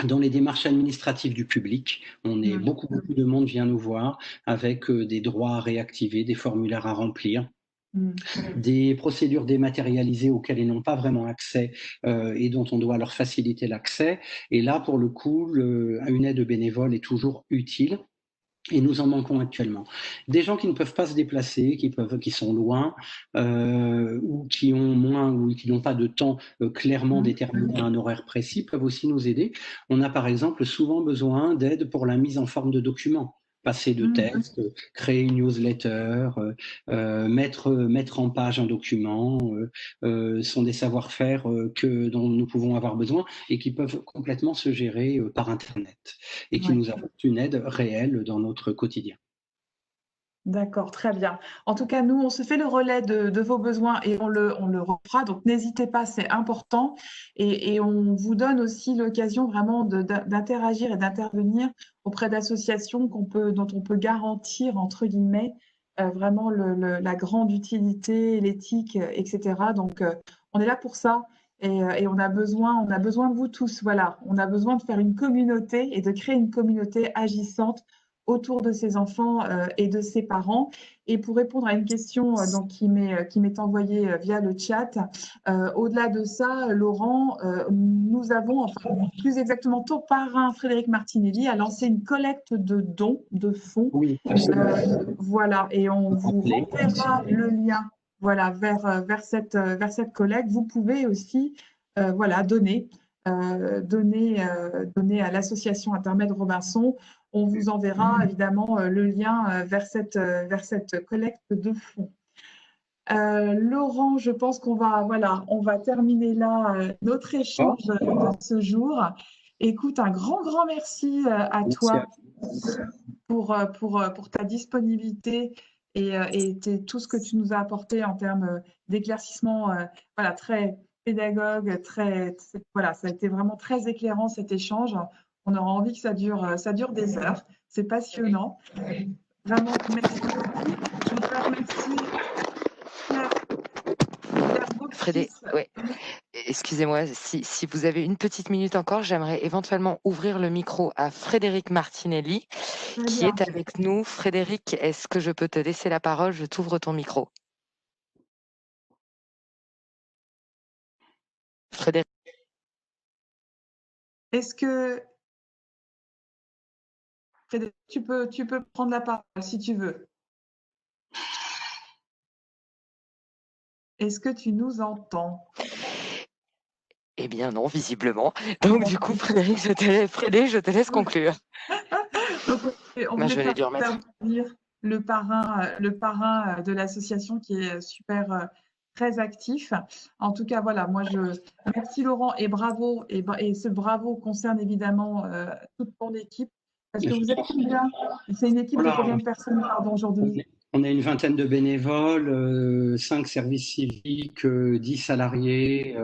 dans les démarches administratives du public. Beaucoup de monde vient nous voir avec des droits à réactiver, des formulaires à remplir. Des procédures dématérialisées auxquelles ils n'ont pas vraiment accès et dont on doit leur faciliter l'accès. Et là, pour le coup, une aide bénévole est toujours utile. Et nous en manquons actuellement. Des gens qui ne peuvent pas se déplacer, qui sont loin, ou qui n'ont pas de temps clairement déterminé à un horaire précis, peuvent aussi nous aider. On a par exemple souvent besoin d'aide pour la mise en forme de documents. Passer de texte, créer une newsletter, mettre en page un document, sont des savoir-faire dont nous pouvons avoir besoin et qui peuvent complètement se gérer par Internet et qui nous apportent une aide réelle dans notre quotidien. D'accord, très bien. En tout cas, nous, on se fait le relais de vos besoins et on le refera. Donc, n'hésitez pas, c'est important. Et on vous donne aussi l'occasion vraiment d'interagir et d'intervenir auprès d'associations dont on peut garantir, entre guillemets, vraiment la grande utilité, l'éthique, etc. Donc, on est là pour ça. Et on a besoin de vous tous. Voilà, on a besoin de faire une communauté et de créer une communauté agissante autour de ses enfants et de ses parents. Et pour répondre à une question donc, qui m'est envoyée via le chat, au-delà de ça, Laurent, nous avons, enfin, plus exactement, ton parrain Frédéric Martinelli a lancé une collecte de dons, de fonds. Oui, absolument. Voilà, et on vous renverra le lien voilà, vers cette collecte. Vous pouvez aussi voilà, donner à l'association Intermède Robinson. On vous enverra évidemment le lien vers cette collecte de fonds. Laurent, je pense qu'on va terminer là notre échange de ce jour. Écoute, un grand merci à toi pour ta disponibilité et tout ce que tu nous as apporté en termes d'éclaircissement voilà, très pédagogue, voilà, ça a été vraiment très éclairant cet échange. On aura envie que ça dure des heures. C'est passionnant. Vraiment, merci beaucoup. Je voudrais remercier Frédéric, ouais. Excusez-moi, si vous avez une petite minute encore, j'aimerais éventuellement ouvrir le micro à Frédéric Martinelli, qui est avec nous. Frédéric, est-ce que je peux te laisser la parole? Je t'ouvre ton micro. Frédéric. Est-ce que Frédéric, tu peux prendre la parole si tu veux. Est-ce que tu nous entends? Eh bien non, visiblement. Donc du coup, Frédéric, je te laisse conclure. Donc, on voulait je vais lui remettre le parrain de l'association qui est super très actif. En tout cas, voilà, moi merci Laurent et bravo. Et ce bravo concerne évidemment toute ton équipe. Parce que vous êtes combien? C'est une équipe de combien de personnes aujourd'hui? On a une vingtaine de bénévoles, 5 services civiques, 10 salariés.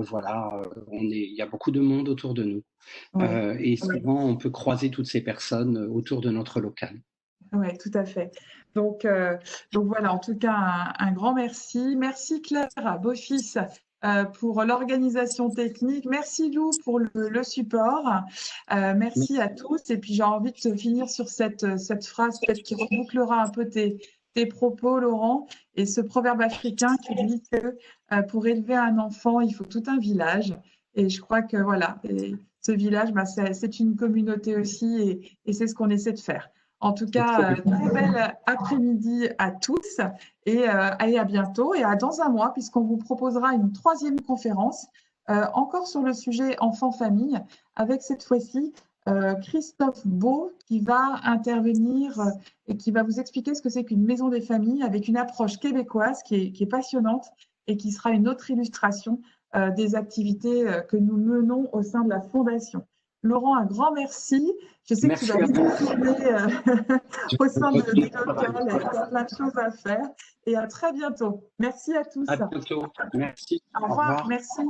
Voilà, il y a beaucoup de monde autour de nous. Et souvent, on peut croiser toutes ces personnes autour de notre local. Ouais, tout à fait. Donc voilà, en tout cas, un grand merci. Merci Claire Beaufils pour l'organisation technique. Merci Lou pour le support. Merci à tous. Et puis j'ai envie de finir sur cette phrase peut-être qui rebouclera un peu tes propos, Laurent, et ce proverbe africain qui dit que pour élever un enfant, il faut tout un village. Et je crois que voilà, et ce village, bah, c'est une communauté aussi, et c'est ce qu'on essaie de faire. En tout cas, très bel après-midi à tous et à bientôt et à dans un mois puisqu'on vous proposera une troisième conférence encore sur le sujet enfants-famille avec cette fois-ci Christophe Beau qui va intervenir et qui va vous expliquer ce que c'est qu'une maison des familles avec une approche québécoise qui est passionnante et qui sera une autre illustration des activités que nous menons au sein de la Fondation. Laurent, un grand merci. Je sais que tu vas beaucoup tourner au sein du local, il y a plein de choses à faire. Et à très bientôt. Merci à tous. À bientôt. Merci. Au revoir. Merci.